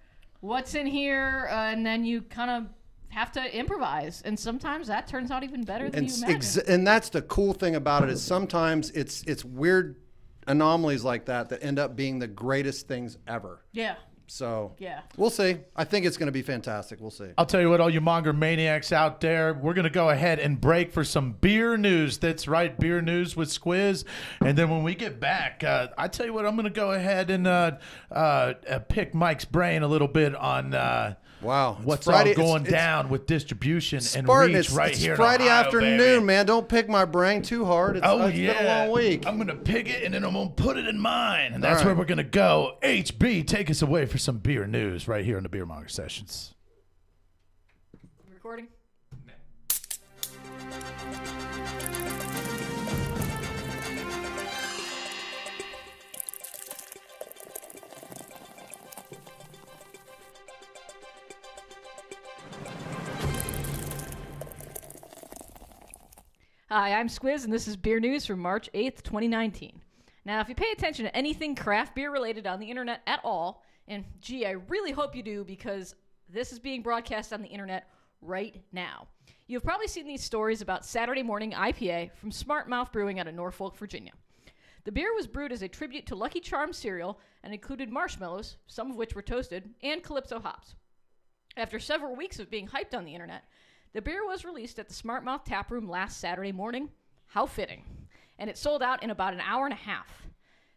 Speaker 6: and then you kind of have to improvise. And sometimes that turns out even better than
Speaker 8: And,
Speaker 6: you imagine.
Speaker 8: and that's the cool thing about it is sometimes it's weird anomalies like that end up being the greatest things ever.
Speaker 6: Yeah.
Speaker 8: So
Speaker 6: Yeah.
Speaker 8: we'll see. I think it's going to be fantastic. We'll see.
Speaker 3: I'll tell you what, all you Monger maniacs out there, we're going to go ahead and break for some beer news. That's right, beer news with Squiz. And then when we get back, I tell you what, I'm going to go ahead and pick Mike's brain a little bit on
Speaker 8: Wow. It's
Speaker 3: what's
Speaker 8: Friday-
Speaker 3: all going
Speaker 8: it's-
Speaker 3: down with distribution and
Speaker 8: Spartan,
Speaker 3: reach
Speaker 8: it's,
Speaker 3: right
Speaker 8: it's
Speaker 3: here
Speaker 8: Friday
Speaker 3: in Ohio,
Speaker 8: afternoon,
Speaker 3: baby.
Speaker 8: man. Don't pick my brain too hard. It's
Speaker 3: Oh,
Speaker 8: been
Speaker 3: yeah.
Speaker 8: a long week.
Speaker 3: I'm going to pick it, and then I'm going to put it in mine. And that's
Speaker 8: All right.
Speaker 3: where we're going to go. HB, take us away for some beer news right here on the Beer Monger Sessions.
Speaker 6: Recording? Hi, I'm Squiz, and this is Beer News for March 8th, 2019. Now, if you pay attention to anything craft beer related on the internet at all, and gee, I really hope you do because this is being broadcast on the internet right now. You've probably seen these stories about Saturday Morning IPA from Smart Mouth Brewing out of Norfolk, Virginia. The beer was brewed as a tribute to Lucky Charms cereal and included marshmallows, some of which were toasted, and Calypso hops. After several weeks of being hyped on the internet, the beer was released at the Smart Mouth Tap Room last Saturday morning. How fitting. And it sold out in about an hour and a half.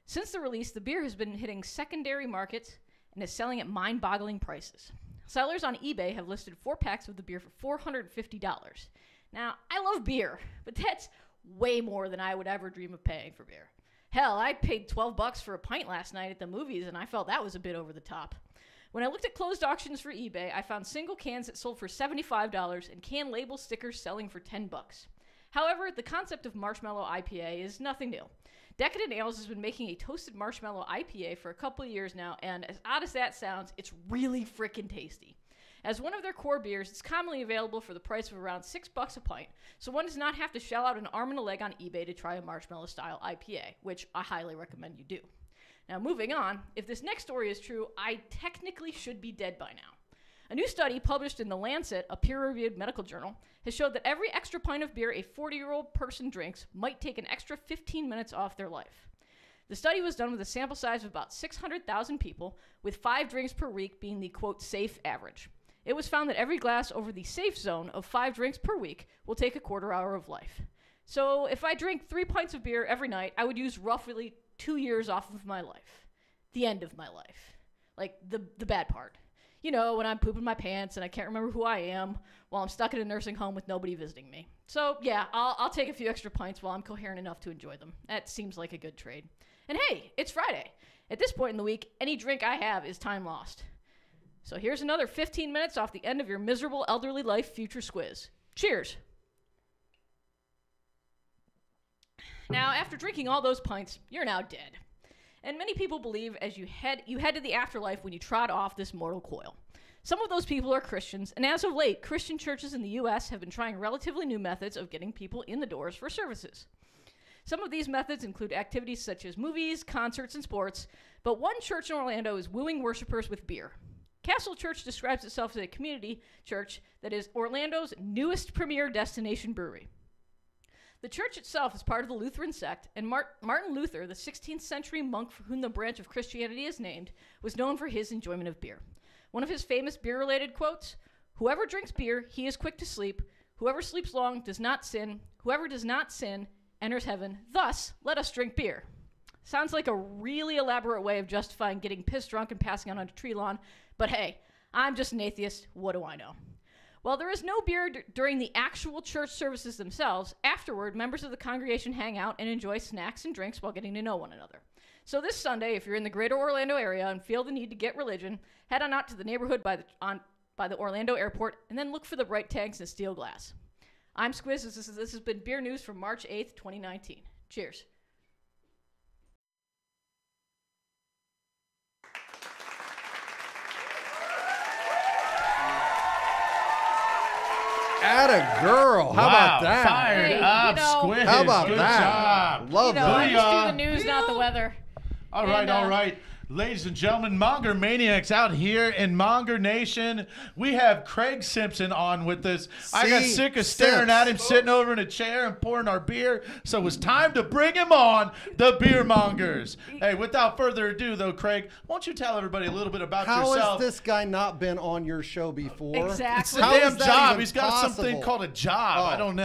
Speaker 6: Since the release, the beer has been hitting secondary markets and is selling at mind-boggling prices. Sellers on eBay have listed 4 packs of the beer for $450. Now, I love beer, but that's way more than I would ever dream of paying for beer. Hell, I paid $12 for a pint last night at the movies, and I felt that was a bit over the top. When I looked at closed auctions for eBay, I found single cans that sold for $75 and can label stickers selling for $10. However, the concept of marshmallow IPA is nothing new. Decadent Ales has been making a toasted marshmallow IPA for a couple of years now, and as odd as that sounds, it's really frickin' tasty. As one of their core beers, it's commonly available for the price of around $6 a pint, so one does not have to shell out an arm and a leg on eBay to try a marshmallow-style IPA, which I highly recommend you do. Now, moving on, if this next story is true, I technically should be dead by now. A new study published in The Lancet, a peer-reviewed medical journal, has showed that every extra pint of beer a 40-year-old person drinks might take an extra 15 minutes off their life. The study was done with a sample size of about 600,000 people, with 5 drinks per week being the, quote, safe average. It was found that every glass over the safe zone of 5 drinks per week will take a quarter hour of life. So if I drank 3 pints of beer every night, I would use roughly 2 years off of my life. The end of my life. Like, the bad part. You know, when I'm pooping my pants and I can't remember who I am while I'm stuck in a nursing home with nobody visiting me. So, yeah, I'll take a few extra pints while I'm coherent enough to enjoy them. That seems like a good trade. And hey, it's Friday. At this point in the week, any drink I have is time lost. So here's another 15 minutes off the end of your miserable elderly life future squiz. Cheers. Now, after drinking all those pints, you're now dead. And many people believe as you head to the afterlife when you trod off this mortal coil. Some of those people are Christians, and as of late, Christian churches in the U.S. have been trying relatively new methods of getting people in the doors for services. Some of these methods include activities such as movies, concerts, and sports, but one church in Orlando is wooing worshipers with beer. Castle Church describes itself as a community church that is Orlando's newest premier destination brewery. The church itself is part of the Lutheran sect, and Martin Luther, the 16th century monk for whom the branch of Christianity is named, was known for his enjoyment of beer. One of his famous beer-related quotes, "Whoever drinks beer, he is quick to sleep. Whoever sleeps long does not sin. Whoever does not sin enters heaven. Thus, let us drink beer." Sounds like a really elaborate way of justifying getting pissed drunk and passing out on a tree lawn, but hey, I'm just an atheist. What do I know? While there is no beer during the actual church services themselves, afterward, members of the congregation hang out and enjoy snacks and drinks while getting to know one another. So this Sunday, if you're in the greater Orlando area and feel the need to get religion, head on out to the neighborhood by the Orlando airport and then look for the bright tanks and steel glass. I'm Squiz. This has been Beer News from March 8th, 2019. Cheers.
Speaker 8: Atta girl. How about that?
Speaker 3: Fired
Speaker 6: Hey,
Speaker 3: up,
Speaker 6: you know-
Speaker 3: Squiz.
Speaker 8: How about
Speaker 3: Good
Speaker 8: that?
Speaker 3: job.
Speaker 8: Love
Speaker 6: You know, I
Speaker 8: that.
Speaker 6: just do the news, not the weather.
Speaker 3: All right,
Speaker 6: And,
Speaker 3: all right. Ladies and gentlemen, Monger Maniacs out here in Monger Nation. We have Craig Simpson on with us. I got
Speaker 8: See,
Speaker 3: sick of staring at him sitting over in a chair and pouring our beer, so it's time to bring him on, the Beer Mongers. Hey, without further ado, though, Craig, won't you tell everybody a little bit about
Speaker 8: How
Speaker 3: yourself?
Speaker 8: has this guy not been on your show before?
Speaker 6: Exactly.
Speaker 3: It's a
Speaker 8: How is
Speaker 3: damn
Speaker 8: that
Speaker 3: job.
Speaker 8: even
Speaker 3: He's got something
Speaker 8: possible?
Speaker 3: called a job.
Speaker 8: Oh.
Speaker 3: I don't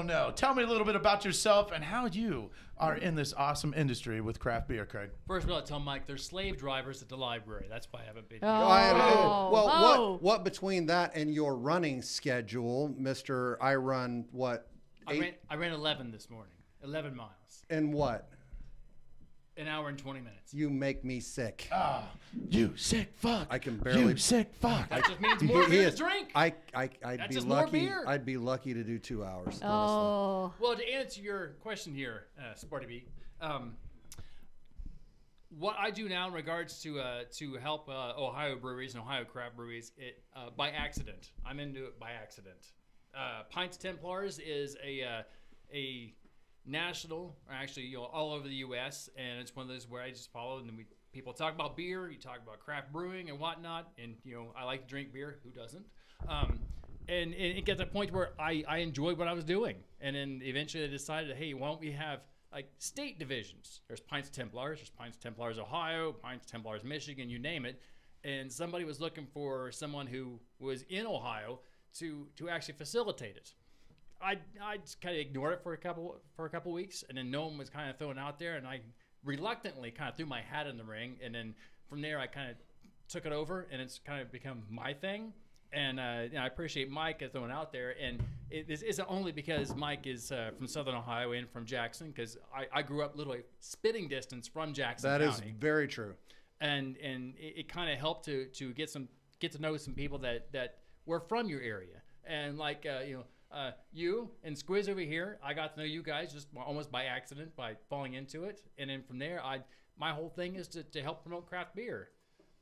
Speaker 3: know. Tell me a little bit about yourself and how you are in this awesome industry with craft beer, Craig.
Speaker 9: First of all, I tell Mike there's slave drivers at the library. That's why I haven't been.
Speaker 6: Oh.
Speaker 8: What between that and your running schedule, Mr. I run what?
Speaker 9: I ran 11 this morning. 11 miles.
Speaker 8: And what?
Speaker 9: An hour and 20 minutes.
Speaker 8: You make me sick.
Speaker 3: You sick fuck.
Speaker 8: I can barely-
Speaker 3: You sick fuck.
Speaker 9: That just means more beer to drink.
Speaker 8: I'd
Speaker 9: That's
Speaker 8: be
Speaker 9: just more
Speaker 8: lucky.
Speaker 9: beer.
Speaker 8: I'd be lucky to do 2 hours. Honestly.
Speaker 6: Oh.
Speaker 9: Well, to answer your question here, Sparty B, what I do now in regards to help Ohio breweries and Ohio craft breweries, by accident. I'm into it by accident. Pints Templars is a national, or actually, all over the U.S., and it's one of those where I just follow, and then people talk about beer, you talk about craft brewing and whatnot, and I like to drink beer. Who doesn't? And it gets to a point where I enjoyed what I was doing, and then eventually I decided, hey, why don't we have like state divisions? There's Pints Templars, there's Pints Templars Ohio, Pints Templars Michigan, you name it. And somebody was looking for someone who was in Ohio to actually facilitate it. I just kind of ignored it for a couple weeks, and then no one was kind of throwing out there, and I reluctantly kind of threw my hat in the ring, and then from there I kind of took it over, and it's kind of become my thing. And I appreciate Mike as throwing out there, and this isn't only because Mike is from Southern Ohio and from Jackson, because I grew up literally spitting distance from Jackson
Speaker 8: That is
Speaker 9: County.
Speaker 8: very true.
Speaker 9: And it kind of helped to get to know some people that were from your area, and like you and Squiz over here, I got to know you guys just almost by accident, by falling into it, and then from there, my whole thing is to help promote craft beer.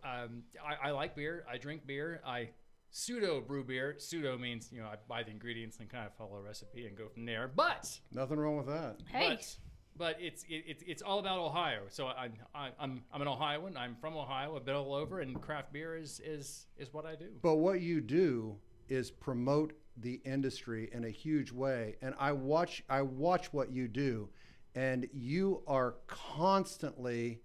Speaker 9: I like beer. I drink beer. I pseudo brew beer. Pseudo means I buy the ingredients and kind of follow a recipe and go from there. But
Speaker 8: Nothing wrong with that.
Speaker 6: Hey.
Speaker 9: but it's all about Ohio. So I'm an Ohioan. I'm from Ohio. I've been all over, and craft beer is what I do.
Speaker 8: But what you do is promote the industry in a huge way, and I watch what you do, and you are constantly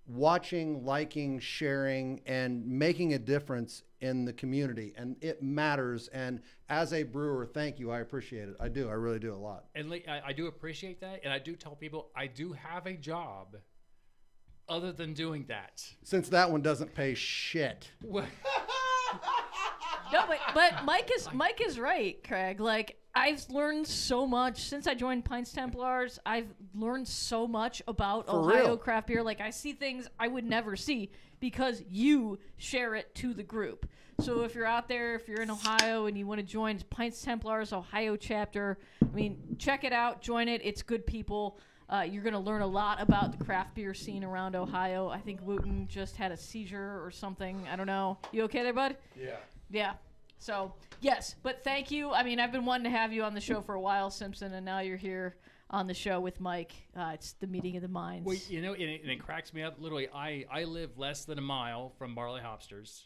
Speaker 8: watching, liking, sharing, and making a difference in the community, and it matters. And as a brewer, thank you. I appreciate it. I do. I really do a lot.
Speaker 9: And I do appreciate that, and I do tell people I do have a job other than doing that.
Speaker 8: Since that one doesn't pay shit.
Speaker 6: No, but Mike is right, Craig. Like, I've learned so much since I joined Pints Templars. I've learned so much about
Speaker 8: For
Speaker 6: Ohio
Speaker 8: real.
Speaker 6: craft beer. Like, I see things I would never see because you share it to the group. So if you're out there, if you're in Ohio and you want to join Pints Templars Ohio chapter, I mean, check it out, join it. It's good people. You're going to learn a lot about the craft beer scene around Ohio. I think Wooten just had a seizure or something. I don't know. You okay there, bud?
Speaker 3: Yeah.
Speaker 6: Yeah. So, yes, but thank you. I mean, I've been wanting to have you on the show for a while, Simpson, and now you're here on the show with Mike. It's the meeting of the minds.
Speaker 9: Well, you know, and it cracks me up. Literally, I live less than a mile from Barley Hopsters.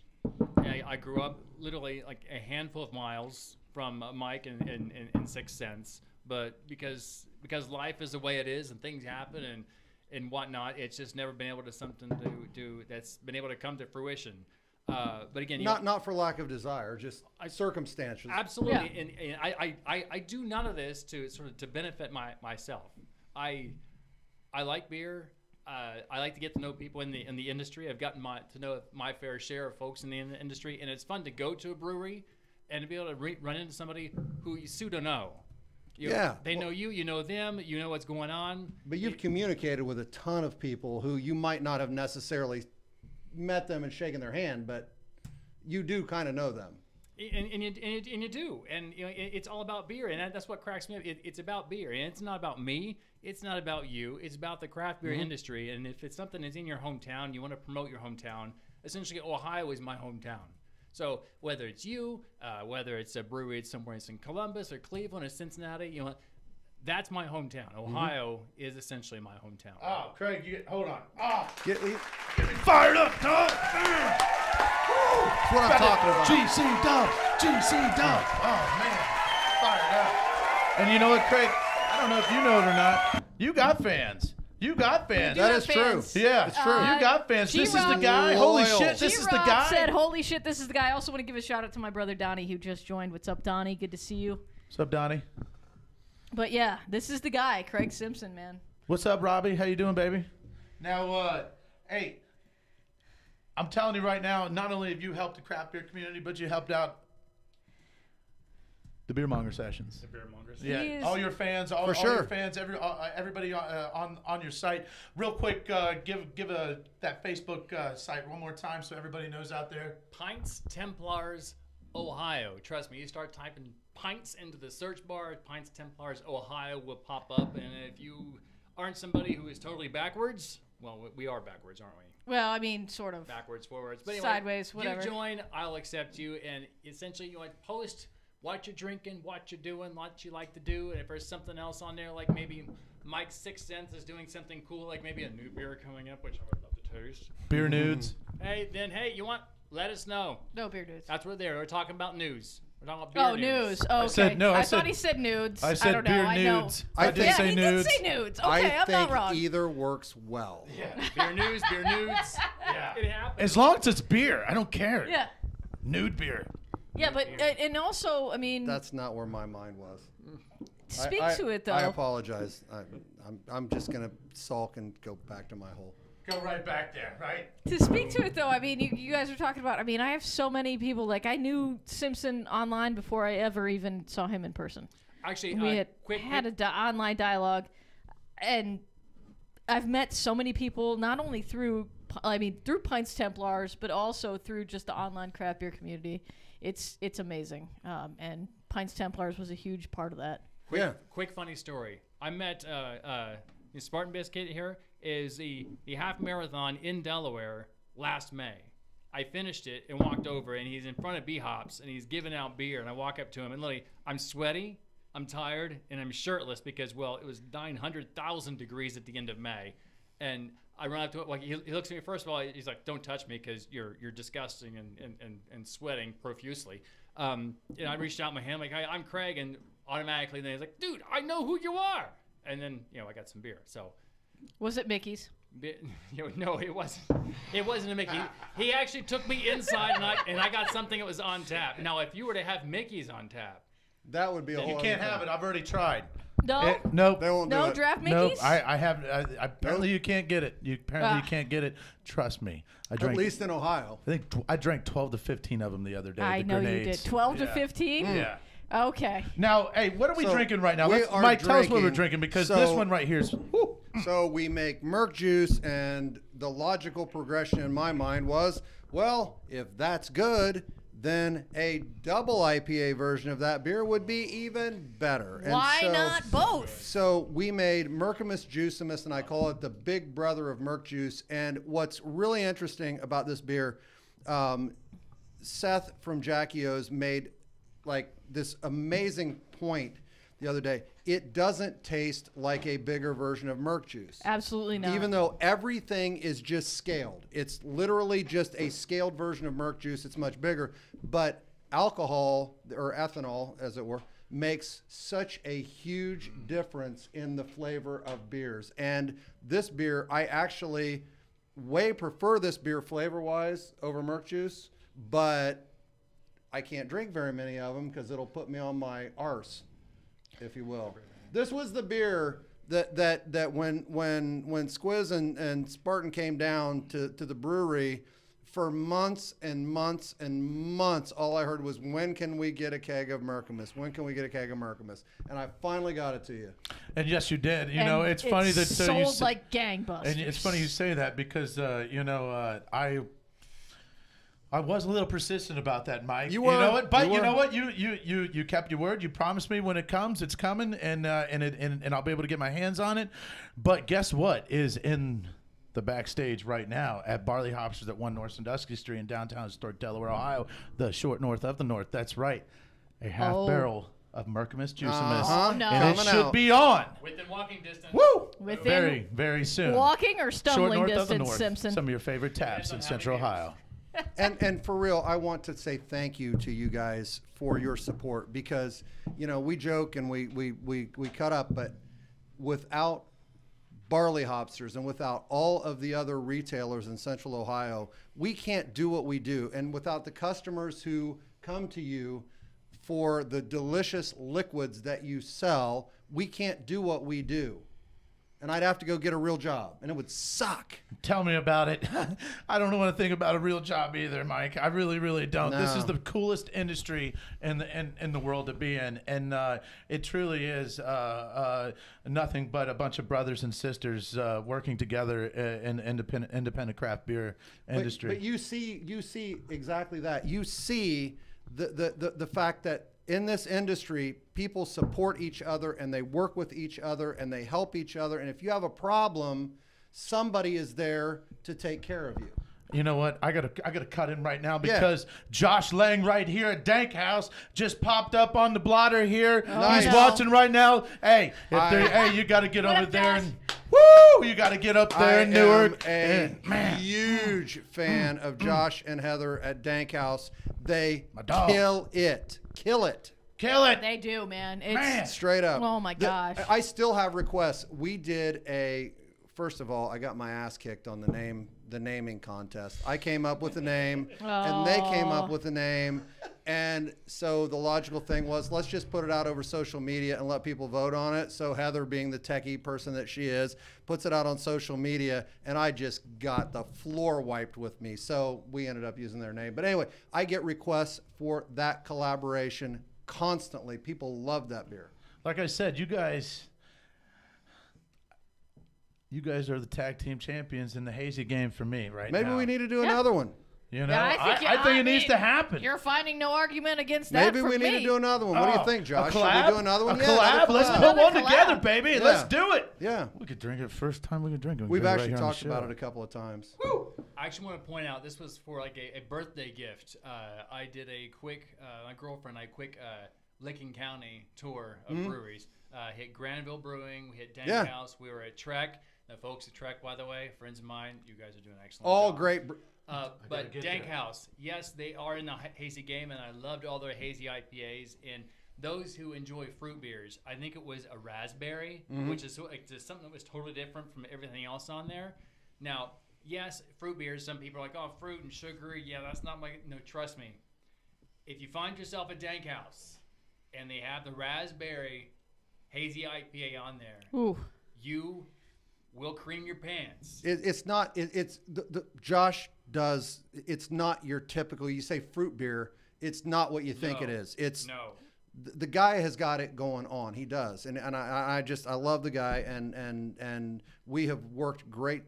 Speaker 9: I grew up literally like a handful of miles from Mike and 6 Cents. But because life is the way it is and things happen and whatnot, it's just never been able to something to do that's been able to come to fruition. But again,
Speaker 8: Not for lack of desire, just circumstances.
Speaker 9: Absolutely, and I do none of this to sort of to benefit myself. I like beer. I like to get to know people in the industry. I've gotten to know my fair share of folks in the industry, and it's fun to go to a brewery and to be able to run into somebody who you pseudo know. They know you, you know them, you know what's going on.
Speaker 8: But you've communicated with a ton of people who you might not have necessarily met them and shaken their hand, but you do kind of know them.
Speaker 9: And you do, and you know it's all about beer, and that's what cracks me up. It's about beer, and it's not about me. It's not about you. It's about the craft beer industry, and if it's something that's in your hometown, you want to promote your hometown. Essentially, Ohio is my hometown. So whether it's you, whether it's a brewery somewhere in Columbus or Cleveland or Cincinnati, you know, that's my hometown. Ohio is essentially my hometown.
Speaker 3: Oh, Craig, hold on. Oh,
Speaker 8: Get me
Speaker 3: fired up, dog.
Speaker 8: That's what I'm talking about.
Speaker 3: GC Dub. Oh, man. Fired up. And you know what, Craig? I don't know if you know it or not. You got fans. You got fans.
Speaker 8: That is true.
Speaker 3: Yeah,
Speaker 8: it's true.
Speaker 3: You got fans. This is the
Speaker 6: G-Rob-
Speaker 3: guy. Holy shit, this is the
Speaker 6: G-Rob
Speaker 3: guy.
Speaker 6: said, holy shit, this is the guy. I also want to give a shout out to my brother Donnie who just joined. What's up, Donnie? Good to see you.
Speaker 3: What's up, Donnie?
Speaker 6: But yeah, this is the guy, Craig Simpson, man.
Speaker 3: What's up, Robbie? How you doing, baby? Now, hey, I'm telling you right now, not only have you helped the craft beer community, but you helped out the Beer Monger sessions.
Speaker 9: The beer mongers.
Speaker 3: Yeah, all your fans, all your fans, everybody on your site. Real quick, give that Facebook site one more time so everybody knows out there.
Speaker 9: Pints Templars Ohio. Trust me, you start typing pints into the search bar, Pints Templars Ohio will pop up, and if you aren't somebody who is totally backwards, well, we are backwards, aren't we?
Speaker 6: Well, I mean, sort of.
Speaker 9: Backwards, forwards. But anyway,
Speaker 6: sideways, whatever.
Speaker 9: You join, I'll accept you, and essentially you want to post what you're drinking, what you're doing, what you like to do, and if there's something else on there, like maybe Mike's 6 Cents is doing something cool, like maybe a new beer coming up, which I would love to taste.
Speaker 3: Beer nudes.
Speaker 9: Hey, you want? Let us know.
Speaker 6: No beer nudes.
Speaker 9: That's what we're there. We're talking about news. We're talking about beer
Speaker 6: news. Oh, okay.
Speaker 3: I
Speaker 6: thought he said nudes.
Speaker 3: I said
Speaker 6: don't know.
Speaker 3: beer
Speaker 6: I know.
Speaker 3: nudes. I did say
Speaker 6: he
Speaker 3: nudes.
Speaker 6: did say nudes. Okay,
Speaker 8: I
Speaker 6: I'm
Speaker 8: think
Speaker 6: not wrong.
Speaker 8: either works well.
Speaker 3: Yeah.
Speaker 9: beer nudes. Yeah. It happens.
Speaker 3: As long as it's beer, I don't care.
Speaker 6: Yeah.
Speaker 3: Nude beer.
Speaker 6: Yeah, but and also, I mean,
Speaker 8: That's not where my mind was.
Speaker 6: speak to it though.
Speaker 8: I apologize. I'm just gonna sulk and go back to my hole.
Speaker 3: Go right back there, right?
Speaker 6: To speak to it though, I mean, you guys are talking about. I mean, I have so many people. Like, I knew Simpson online before I ever even saw him in person.
Speaker 9: Actually,
Speaker 6: We had an online dialogue, and I've met so many people not only through Pints Templars, but also through just the online craft beer community. It's amazing, and Pints Templars was a huge part of that.
Speaker 9: Quick funny story. I met Spartan Biscuit here is the half marathon in Delaware last May. I finished it and walked over, and he's in front of B-Hops, and he's giving out beer, and I walk up to him, and literally, I'm sweaty, I'm tired, and I'm shirtless because, well, it was 900,000 degrees at the end of May. And I run up to it, like, he looks at me, first of all, he's like, don't touch me because you're disgusting and sweating profusely. And I reached out my hand, like, hi, I'm Craig, and automatically then he's like, dude, I know who you are. And then, I got some beer, so.
Speaker 6: Was it Mickey's?
Speaker 9: No, it wasn't. It wasn't a Mickey. He actually took me inside, and I got something that was on tap. Now, if you were to have Mickey's on tap,
Speaker 8: that would be a whole.
Speaker 3: You can't have it. I've already tried.
Speaker 6: No.
Speaker 3: Nope.
Speaker 8: They won't do
Speaker 6: No
Speaker 8: it.
Speaker 6: draft
Speaker 3: Nope.
Speaker 6: Mickey's.
Speaker 3: I have. Apparently, you can't get it. You can't get it. Trust me. I drank.
Speaker 8: At least in Ohio.
Speaker 3: I think I drank 12 to 15 of them the other day.
Speaker 6: I
Speaker 3: the
Speaker 6: know
Speaker 3: grenades.
Speaker 6: you did. 12 to
Speaker 3: Yeah.
Speaker 6: 15.
Speaker 3: Yeah.
Speaker 6: Okay.
Speaker 3: Now, hey, what are we
Speaker 8: So,
Speaker 3: drinking right now?
Speaker 8: we
Speaker 3: Let's,
Speaker 8: are
Speaker 3: Mike, tell us what we're
Speaker 8: drinking-
Speaker 3: drinking because
Speaker 8: so-
Speaker 3: this one right here is. Woo.
Speaker 8: So we make Merc juice, and the logical progression in my mind was, well, if that's good, then a double IPA version of that beer would be even better. And
Speaker 6: Why
Speaker 8: so-
Speaker 6: not both?
Speaker 8: So we made Mercamus Juicimus, and I call it the big brother of Merc Juice. And what's really interesting about this beer, Seth from Jackie O's made like this amazing point the other day. It doesn't taste like a bigger version of Merc Juice.
Speaker 6: Absolutely not.
Speaker 8: Even though everything is just scaled. It's literally just a scaled version of Merc Juice. It's much bigger. But alcohol, or ethanol, as it were, makes such a huge difference in the flavor of beers. And this beer, I actually way prefer this beer flavor-wise over Merc Juice, but I can't drink very many of them because it'll put me on my arse, if you will. This was the beer that when Squiz and Spartan came down to the brewery, for months and months and months, all I heard was, when can we get a keg of Mercamus? When can we get a keg of Mercamus? And I finally got it to you.
Speaker 3: And yes, you did. You
Speaker 6: And
Speaker 3: know, it's funny that
Speaker 6: sold
Speaker 3: you say,
Speaker 6: like gangbusters.
Speaker 3: and it's funny you say that because I was a little persistent about that, Mike.
Speaker 8: You were.
Speaker 3: You know what? But
Speaker 8: You
Speaker 3: you
Speaker 8: were.
Speaker 3: know what? You kept your word. You promised me when it comes, it's coming, and I'll be able to get my hands on it. But guess what is in the backstage right now at Barley Hopsters at 1 North Sandusky Street in downtown Historic Delaware, Ohio, the short north of the north. That's right, a half barrel of Mercamus Juicimus,
Speaker 8: Uh-huh.
Speaker 6: No.
Speaker 3: and it
Speaker 8: Coming
Speaker 3: should
Speaker 8: out.
Speaker 3: be on.
Speaker 9: Within walking distance.
Speaker 3: Woo!
Speaker 6: Within
Speaker 3: Very, very soon.
Speaker 6: walking or
Speaker 3: Short
Speaker 6: stumbling
Speaker 3: north of the
Speaker 6: distance,
Speaker 3: north.
Speaker 6: Simpson.
Speaker 3: Some of your favorite taps in
Speaker 9: Depends on how
Speaker 3: Central
Speaker 9: many
Speaker 3: Ohio.
Speaker 8: And for real, I want to say thank you to you guys for your support, because, you know, we joke and we cut up, but without Barley Hopsters and without all of the other retailers in Central Ohio, we can't do what we do. And without the customers who come to you for the delicious liquids that you sell, we can't do what we do. And I'd have to go get a real job, and it would suck.
Speaker 3: Tell me about it. I don't want to think about a real job either, Mike. I really, really don't. This is
Speaker 8: No.
Speaker 3: the coolest industry in the world to be in, and it truly is nothing but a bunch of brothers and sisters working together in independent craft beer industry.
Speaker 8: But you see exactly that. You see the fact that in this industry, people support each other and they work with each other and they help each other. And if you have a problem, somebody is there to take care of you.
Speaker 3: You know what? I gotta cut in right now because Josh Lang right here at Dank House just popped up on the blotter here.
Speaker 8: Nice.
Speaker 3: He's watching right now. Hey, you got to get
Speaker 6: What
Speaker 3: over
Speaker 6: up,
Speaker 3: there
Speaker 6: Josh?
Speaker 3: and woo! You got to get up there
Speaker 8: I
Speaker 3: in Newark.
Speaker 8: am a
Speaker 3: Man.
Speaker 8: huge fan of Josh and Heather at Dank House. They
Speaker 3: My dog.
Speaker 8: kill it. Kill it.
Speaker 3: Kill it.
Speaker 6: They do, man. It's
Speaker 3: Man.
Speaker 8: Straight up.
Speaker 6: Oh, my gosh.
Speaker 8: I still have requests. We did first of all, I got my ass kicked on the naming contest. I came up with a name, and they came up with a name. And so the logical thing was, let's just put it out over social media and let people vote on it. So Heather, being the techie person that she is, puts it out on social media, and I just got the floor wiped with me. So we ended up using their name. But anyway, I get requests for that collaboration constantly. People love that beer.
Speaker 3: Like I said, you guys are the tag team champions in the hazy game for me right now.
Speaker 8: Maybe we need to do another one.
Speaker 3: You know,
Speaker 6: Yeah,
Speaker 3: I think it needs
Speaker 6: mean,
Speaker 3: to happen.
Speaker 6: You're finding no argument against that.
Speaker 8: Maybe
Speaker 6: from
Speaker 8: we need
Speaker 6: me.
Speaker 8: to do another one. What do
Speaker 3: Oh,
Speaker 8: you think, Josh?
Speaker 3: A
Speaker 8: Should
Speaker 3: collab?
Speaker 8: we do another one?
Speaker 3: A
Speaker 8: Yeah,
Speaker 3: collab?
Speaker 8: another
Speaker 3: Let's
Speaker 8: collab.
Speaker 3: put one
Speaker 6: Another
Speaker 3: together,
Speaker 6: collab.
Speaker 3: baby.
Speaker 8: Yeah.
Speaker 3: Let's do it.
Speaker 8: Yeah.
Speaker 3: We could drink it first time we can drink it.
Speaker 8: We've actually talked about it a couple of times.
Speaker 9: I actually want to point out this was for like a birthday gift. I did a quick, my girlfriend and I, quick Licking County tour of breweries. Hit Granville Brewing, we hit Dank
Speaker 8: Yeah.
Speaker 9: House, we were at Trek. The folks at Trek, by the way, friends of mine, you guys are doing an excellent
Speaker 8: All
Speaker 9: job.
Speaker 8: great.
Speaker 9: But
Speaker 3: get
Speaker 9: Dank
Speaker 3: there.
Speaker 9: House, yes, they are in the hazy game, and I loved all their hazy IPAs. And those who enjoy fruit beers, I think it was a raspberry, which is just something that was totally different from everything else on there. Now, yes, fruit beers, some people are like, oh, fruit and sugary, yeah, that's not my, no, trust me. If you find yourself at Dank House and they have the raspberry hazy IPA on there,
Speaker 6: Ooh.
Speaker 9: you will cream your pants.
Speaker 8: It's not. It's the Josh does. It's not your typical. You say fruit beer. It's not what you think
Speaker 9: No.
Speaker 8: it is. It's
Speaker 9: No.
Speaker 8: the guy has got it going on. He does, and I love the guy, and we have worked great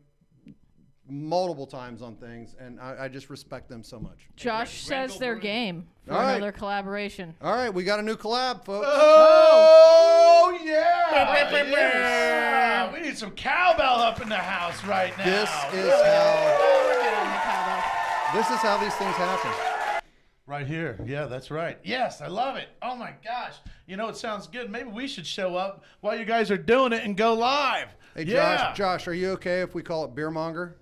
Speaker 8: multiple times on things, and I just respect them so much.
Speaker 6: Josh says they're game for
Speaker 8: All right.
Speaker 6: another collaboration.
Speaker 8: All right, we got a new collab, folks.
Speaker 3: Oh, yeah. Yeah. We need some cowbell up in the house right now.
Speaker 8: This is how these things happen.
Speaker 3: Right here. Yeah, that's right. Yes, I love it. Oh, my gosh. You know, it sounds good. Maybe we should show up while you guys are doing it and go live.
Speaker 8: Hey,
Speaker 3: yeah.
Speaker 8: Josh, are you okay if we call it Beer Monger?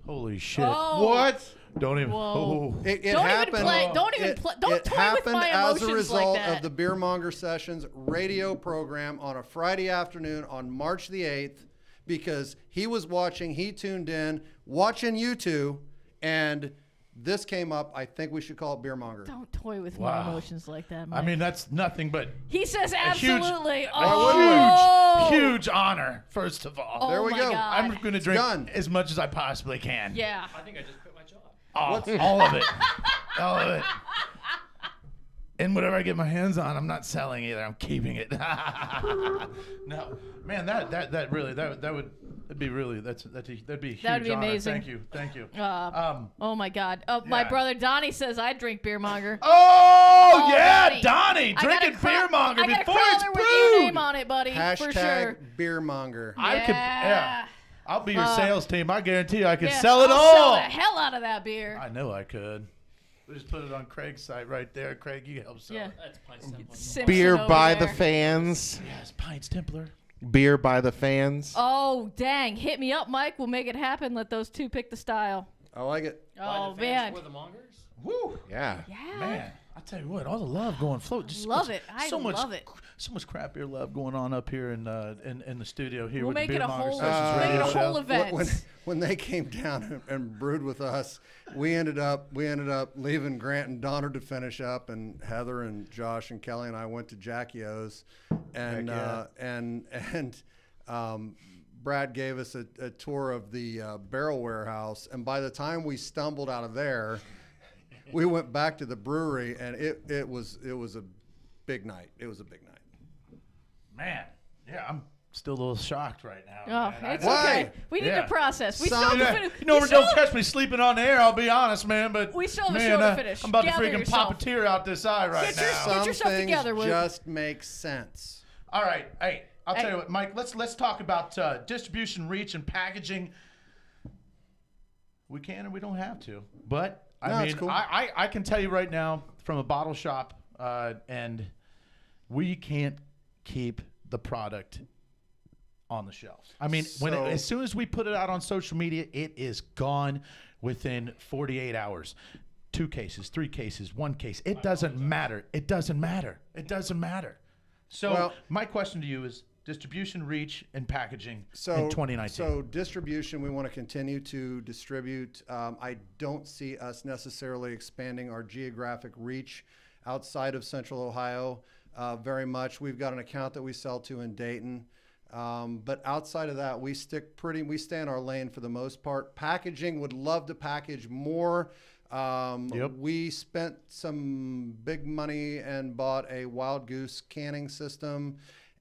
Speaker 3: Holy shit.
Speaker 6: Oh.
Speaker 3: What? Don't even.
Speaker 6: Whoa.
Speaker 3: Oh.
Speaker 8: It
Speaker 6: Don't
Speaker 8: happened.
Speaker 6: even play. Don't even play. Don't
Speaker 8: It
Speaker 6: toy
Speaker 8: happened
Speaker 6: with my
Speaker 8: as
Speaker 6: emotions
Speaker 8: a result
Speaker 6: like that.
Speaker 8: of the Beer Monger Sessions radio program on a Friday afternoon on March the 8th, because he was watching, he tuned in, watching you two, and this came up. I think we should call it Beer Monger.
Speaker 6: Don't toy with
Speaker 3: Wow.
Speaker 6: my emotions like that, Mike.
Speaker 3: I mean, that's nothing but
Speaker 6: he says
Speaker 3: a huge,
Speaker 6: absolutely.
Speaker 3: huge honor, first of all.
Speaker 6: Oh
Speaker 8: There we
Speaker 6: my
Speaker 8: go.
Speaker 6: God.
Speaker 3: I'm going to drink
Speaker 8: done.
Speaker 3: as much as I possibly can.
Speaker 6: Yeah.
Speaker 9: I think I just quit my job.
Speaker 3: Oh, all of it. All of it. And whatever I get my hands on, I'm not selling either. I'm keeping it. No, man, that really that'd be really that'd be a huge
Speaker 6: That'd be
Speaker 3: honor.
Speaker 6: amazing.
Speaker 3: Thank you.
Speaker 6: Oh my God. My
Speaker 3: yeah.
Speaker 6: brother Donnie says I drink Beer Monger.
Speaker 3: Oh,
Speaker 6: Oh,
Speaker 3: yeah, Donnie,
Speaker 6: I got a
Speaker 3: drinking Beer Monger
Speaker 6: I got a
Speaker 3: before
Speaker 6: crowler
Speaker 3: it's
Speaker 6: with your
Speaker 3: brewed.
Speaker 6: name on it, buddy. For
Speaker 8: Hashtag
Speaker 6: sure.
Speaker 8: Beer Monger.
Speaker 3: I could, yeah. I'll be your sales team. I guarantee you I could
Speaker 6: Yeah,
Speaker 3: sell it
Speaker 6: I'll
Speaker 3: all.
Speaker 6: Sell the hell out of that beer.
Speaker 3: I know I could. We just put it on Craig's site right there. Craig, you help sell
Speaker 6: Yeah.
Speaker 3: it.
Speaker 9: That's Pints Templar.
Speaker 6: Simpson
Speaker 4: Beer
Speaker 6: over
Speaker 4: by
Speaker 6: there.
Speaker 4: the fans.
Speaker 3: Yes, Pints Templar.
Speaker 4: Beer by the fans.
Speaker 6: Oh dang! Hit me up, Mike. We'll make it happen. Let those two pick the style.
Speaker 8: I like it.
Speaker 6: Oh
Speaker 9: By the fans
Speaker 6: man.
Speaker 9: For the Mongers?
Speaker 3: Woo.
Speaker 4: Yeah.
Speaker 6: Yeah.
Speaker 3: Man, I tell you what, all the love going float. Just
Speaker 6: Love it. I
Speaker 3: so much,
Speaker 6: love it.
Speaker 3: So much crap beer love going on up here in the studio here
Speaker 6: We'll
Speaker 3: with
Speaker 6: make
Speaker 3: the
Speaker 6: it
Speaker 3: Beer
Speaker 6: a
Speaker 3: Monger
Speaker 6: whole.
Speaker 3: Sessions
Speaker 6: Make it
Speaker 3: radio
Speaker 6: a
Speaker 3: show.
Speaker 6: whole event.
Speaker 8: When they came down and brewed with us, we ended up leaving Grant and Donner to finish up, and Heather and Josh and Kelly and I went to Jackie O's, and
Speaker 3: Heck
Speaker 8: and Brad gave us a tour of the barrel warehouse, and by the time we stumbled out of there, we went back to the brewery, and it was a big night. It was a big night.
Speaker 3: Man, yeah, I'm still a little shocked right now.
Speaker 6: Oh,
Speaker 3: man.
Speaker 6: it's
Speaker 8: Why?
Speaker 6: okay. We need
Speaker 3: Yeah.
Speaker 6: to process. We still
Speaker 8: Some-
Speaker 6: have to
Speaker 3: Yeah,
Speaker 6: finish.
Speaker 3: you know,
Speaker 6: we still
Speaker 3: don't catch me sleeping on the air. I'll be honest, man. But
Speaker 6: We still have a
Speaker 3: man,
Speaker 6: show to finish.
Speaker 3: I'm about
Speaker 6: Gather
Speaker 3: to freaking
Speaker 6: yourself.
Speaker 3: pop a tear out this eye right
Speaker 6: Get your-
Speaker 3: now.
Speaker 6: get
Speaker 8: Some
Speaker 6: yourself
Speaker 8: things
Speaker 6: together, Woot.
Speaker 8: just make sense.
Speaker 3: All right, hey, I'll
Speaker 6: Hey.
Speaker 3: tell you what, Mike. Let's talk about distribution, reach, and packaging. We can or we don't have to, but
Speaker 8: No,
Speaker 3: I
Speaker 8: it's
Speaker 3: mean,
Speaker 8: cool.
Speaker 3: I can tell you right now from a bottle shop, and we can't keep the product on the shelves. I mean, as soon as we put it out on social media, it is gone within 48 hours. 2 cases, 3 cases, 1 case. It doesn't matter. It doesn't matter. It doesn't matter. So
Speaker 8: Well-
Speaker 3: my question to you is distribution, reach, and packaging in 2019.
Speaker 8: So distribution, we want to continue to distribute. I don't see us necessarily expanding our geographic reach outside of Central Ohio very much. We've got an account that we sell to in Dayton. But outside of that, we stay in our lane for the most part. Packaging, would love to package more.
Speaker 3: Yep.
Speaker 8: We spent some big money and bought a Wild Goose canning system,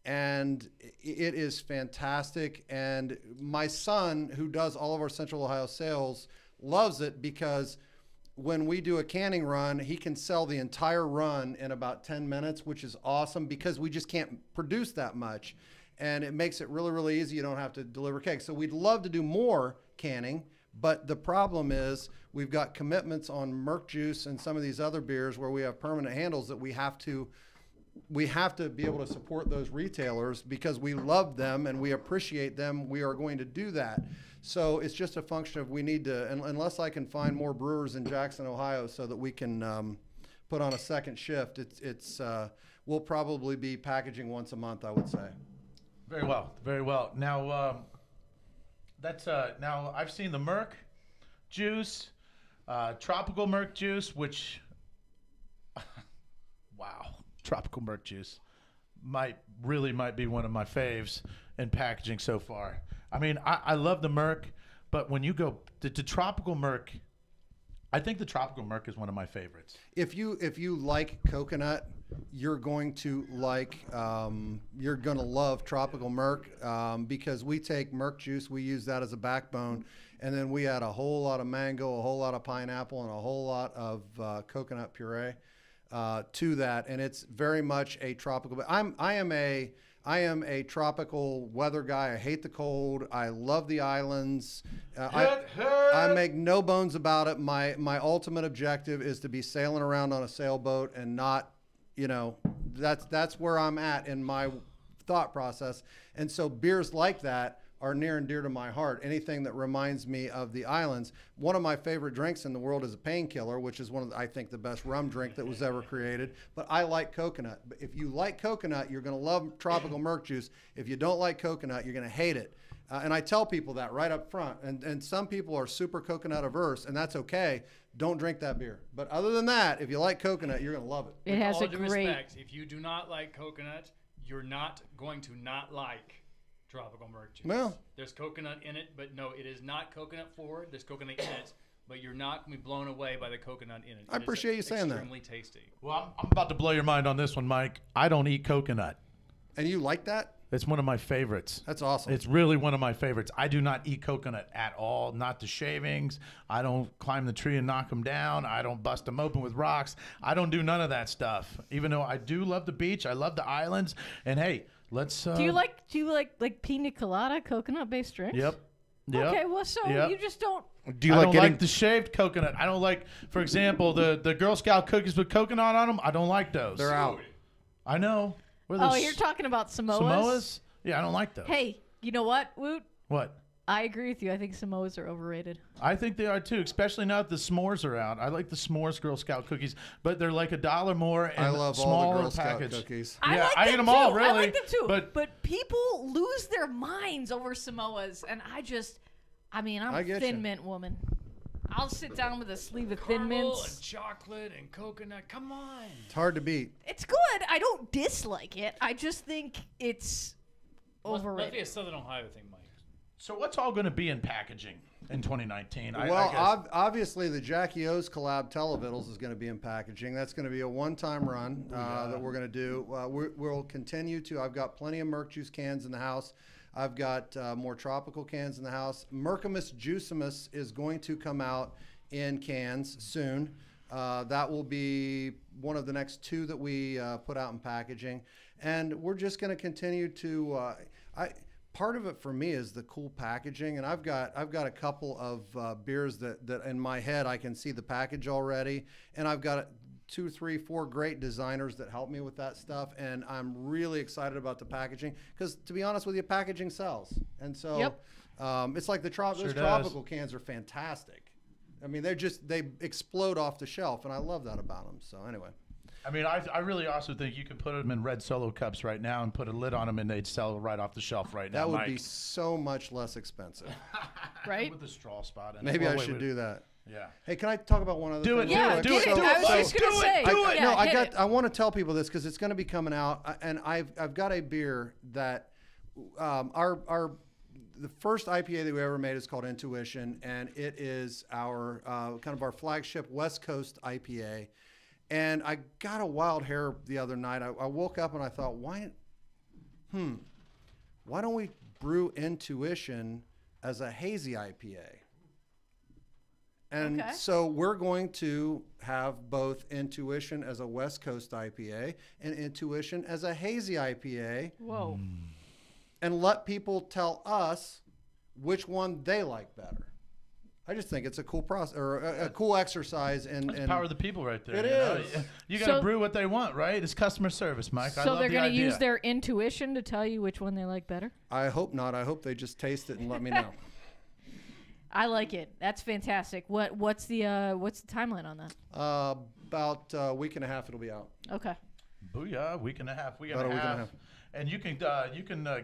Speaker 8: and it is fantastic. And my son, who does all of our Central Ohio sales, loves it because when we do a canning run, he can sell the entire run in about 10 minutes, which is awesome because we just can't produce that much. And it makes it really, really easy. You don't have to deliver kegs. So we'd love to do more canning, but the problem is we've got commitments on Merc Juice and some of these other beers where we have permanent handles that we have to be able to support those retailers because we love them and we appreciate them. We are going to do that. So it's just a function of we need to, unless I can find more brewers in Jackson, Ohio, so that we can put on a second shift. We'll probably be packaging once a month, I would say.
Speaker 3: Very well, very well. Now, now I've seen the Merc juice, tropical Merc juice, which, wow, tropical Merc juice might be one of my faves in packaging so far. I mean, I love the Merc, but when you go to tropical Merc, I think the Tropical Merc is one of my favorites.
Speaker 8: If you like coconut, you're going to love Tropical Merc because we take Merc juice, we use that as a backbone, and then we add a whole lot of mango, a whole lot of pineapple, and a whole lot of coconut puree to that, and it's very much a tropical. I am a tropical weather guy. I hate the cold. I love the islands. I make no bones about it. My ultimate objective is to be sailing around on a sailboat and not, that's where I'm at in my thought process. And so beers like that are near and dear to my heart. Anything that reminds me of the islands. One of my favorite drinks in the world is a painkiller, which is I think the best rum drink that was ever created. But I like coconut. But if you like coconut, you're going to love Tropical Merc juice. If you don't like coconut, you're going to hate it. And I tell people that right up front. And some people are super coconut averse, and that's okay. Don't drink that beer. But other than that, if you like coconut, you're going to love it.
Speaker 6: It has
Speaker 9: With all
Speaker 6: a
Speaker 9: due
Speaker 6: great.
Speaker 9: respect, if you do not like coconut, you're not going to not like Tropical Merc juice.
Speaker 8: Well,
Speaker 9: there's coconut in it, but no, it is not coconut forward. There's coconut in it, but you're not going to be blown away by the coconut in it.
Speaker 8: I appreciate you saying that.
Speaker 9: Extremely tasty.
Speaker 3: Well, I'm about to blow your mind on this one, Mike. I don't eat coconut.
Speaker 8: And you like that?
Speaker 3: It's one of my favorites.
Speaker 8: That's awesome.
Speaker 3: It's really one of my favorites. I do not eat coconut at all, not the shavings. I don't climb the tree and knock them down. I don't bust them open with rocks. I don't do none of that stuff. Even though I do love the beach, I love the islands, and hey, let's.
Speaker 6: Do you like pina colada coconut based drinks?
Speaker 3: Yep.
Speaker 6: Okay, well, so
Speaker 3: Yep.
Speaker 6: you just don't.
Speaker 4: Do you
Speaker 3: I
Speaker 4: like
Speaker 3: don't
Speaker 4: getting?
Speaker 3: like the shaved coconut. I don't like, for example, the Girl Scout cookies with coconut on them. I don't like those.
Speaker 8: They're out.
Speaker 3: I know.
Speaker 6: Oh, you're talking about Samoas?
Speaker 3: Samoas? Yeah, I don't like those.
Speaker 6: Hey, you know what, Woot?
Speaker 3: What?
Speaker 6: I agree with you. I think Samoas are overrated.
Speaker 3: I think they are too, especially now that the s'mores are out. I like the s'mores Girl Scout cookies, but they're like $1 more and
Speaker 8: I love all
Speaker 3: smaller
Speaker 8: the Girl Scout
Speaker 3: package.
Speaker 8: cookies.
Speaker 3: Yeah,
Speaker 6: like
Speaker 3: I
Speaker 6: them
Speaker 3: eat them
Speaker 6: too.
Speaker 3: all, really.
Speaker 6: I like them too.
Speaker 3: But
Speaker 6: people lose their minds over Samoas, and I'm
Speaker 8: I
Speaker 6: a
Speaker 8: get
Speaker 6: Thin
Speaker 8: ya.
Speaker 6: Mint woman. I'll sit down with a sleeve of Thin
Speaker 9: Caramel
Speaker 6: Mints.
Speaker 9: and chocolate and coconut. Come on.
Speaker 8: It's hard to beat.
Speaker 6: It's good. I don't dislike it. I just think it's
Speaker 9: Must be a
Speaker 6: overrated.
Speaker 9: Southern Ohio thing, Mike.
Speaker 3: so what's all going to be in packaging in 2019? I
Speaker 8: Well,
Speaker 3: guess.
Speaker 8: obviously the Jackie O's collab Televittles is going to be in packaging. That's going to be a one-time run that we're going to do. We'll continue to. I've got plenty of Merc Juice cans in the house. I've got more tropical cans in the house. Mercamus Juicimus is going to come out in cans soon. That will be one of the next 2 that we put out in packaging. And we're just going to continue to. Part of it for me is the cool packaging, and I've got a couple of beers that in my head I can see the package already, and I've got 2, 3, 4 great designers that help me with that stuff, and I'm really excited about the packaging because, to be honest with you, packaging sells, and so
Speaker 6: Yep.
Speaker 8: it's like those
Speaker 3: does.
Speaker 8: tropical cans are fantastic. I mean, they explode off the shelf, and I love that about them. So anyway.
Speaker 3: I mean, I really also think you could put them in red Solo cups right now and put a lid on them, and they'd sell right off the shelf right now.
Speaker 8: That would
Speaker 3: Mike.
Speaker 8: be so much less expensive.
Speaker 6: Right?
Speaker 3: With the straw spot in it.
Speaker 8: Maybe
Speaker 3: Well,
Speaker 8: I
Speaker 3: wait,
Speaker 8: should
Speaker 3: wait.
Speaker 8: do that.
Speaker 3: Yeah.
Speaker 8: Hey, can I talk about one other
Speaker 3: Do
Speaker 8: thing?
Speaker 3: it.
Speaker 6: Yeah,
Speaker 8: real
Speaker 3: do
Speaker 8: quick?
Speaker 6: get
Speaker 3: it.
Speaker 6: it. I was
Speaker 3: So-
Speaker 6: just gonna say.
Speaker 8: I want to tell people this because it's going to be coming out, and I've got a beer that the first IPA that we ever made is called Intuition, and it is our kind of our flagship West Coast IPA. And I got a wild hair the other night. I woke up and I thought, why don't we brew Intuition as a hazy IPA? And
Speaker 6: Okay.
Speaker 8: so we're going to have both Intuition as a West Coast IPA and Intuition as a hazy IPA,
Speaker 6: Whoa.
Speaker 8: and let people tell us which one they like better. I just think it's a cool process or a cool exercise. And
Speaker 3: That's power of the people right there.
Speaker 8: It
Speaker 3: you know?
Speaker 8: is.
Speaker 3: You got to
Speaker 6: So-
Speaker 3: brew what they want, right? It's customer service, Mike. I
Speaker 6: So
Speaker 3: love
Speaker 6: they're
Speaker 3: the
Speaker 6: going to
Speaker 3: idea.
Speaker 6: use their intuition to tell you which one they like better?
Speaker 8: I hope not. I hope they just taste it and let me know.
Speaker 6: I like it. That's fantastic. What's the timeline on that?
Speaker 8: About a week and a half, it'll be out.
Speaker 6: Okay.
Speaker 3: Booyah, week and a half.
Speaker 8: About a week and a half.
Speaker 3: And you can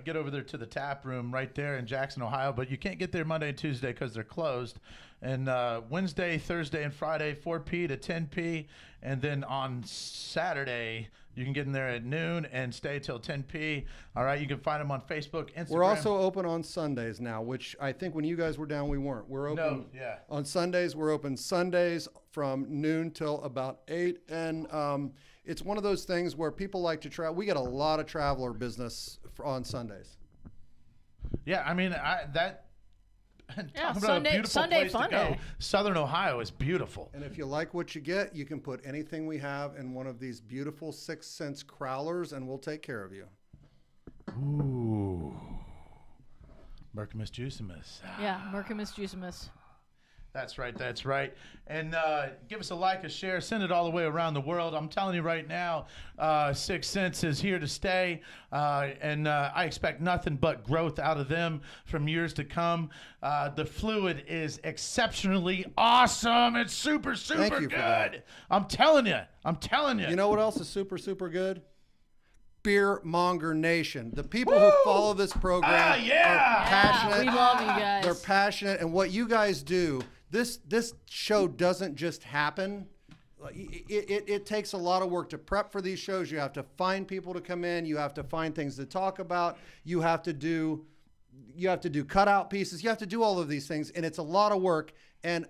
Speaker 3: get over there to the tap room right there in Jackson, Ohio, but you can't get there Monday and Tuesday because they're closed. And Wednesday, Thursday, and Friday, 4p to 10p. And then on Saturday, you can get in there at noon and stay till 10p. All right, you can find them on Facebook, Instagram.
Speaker 8: We're also open on Sundays now, which I think when you guys were down, we weren't. We're open on Sundays. We're open Sundays from noon till about 8. And it's one of those things where people like to travel. We get a lot of traveler business on Sundays.
Speaker 3: Yeah, I mean,
Speaker 6: Sunday fun day.
Speaker 3: Southern Ohio is beautiful.
Speaker 8: And if you like what you get, you can put anything we have in one of these beautiful 6 cents crowlers, and we'll take care of you.
Speaker 3: Ooh. Mercamus Juicimus.
Speaker 6: Yeah, Mercamus Juicimus.
Speaker 3: That's right. That's right. And give us a like, a share, send it all the way around the world. I'm telling you right now, 6 Cents is here to stay, and I expect nothing but growth out of them from years to come. The fluid is exceptionally awesome. It's super, super
Speaker 8: you
Speaker 3: good.
Speaker 8: for that.
Speaker 3: I'm telling you. I'm telling you.
Speaker 8: You know what else is super, super good? Beer Monger Nation. The people who follow this program are passionate.
Speaker 6: We love you guys.
Speaker 8: They're passionate, and what you guys do, this show doesn't just happen. It takes a lot of work to prep for these shows. You have to find people to come in. You have to find things to talk about. You have to do cutout pieces. You have to do all of these things, and it's a lot of work. And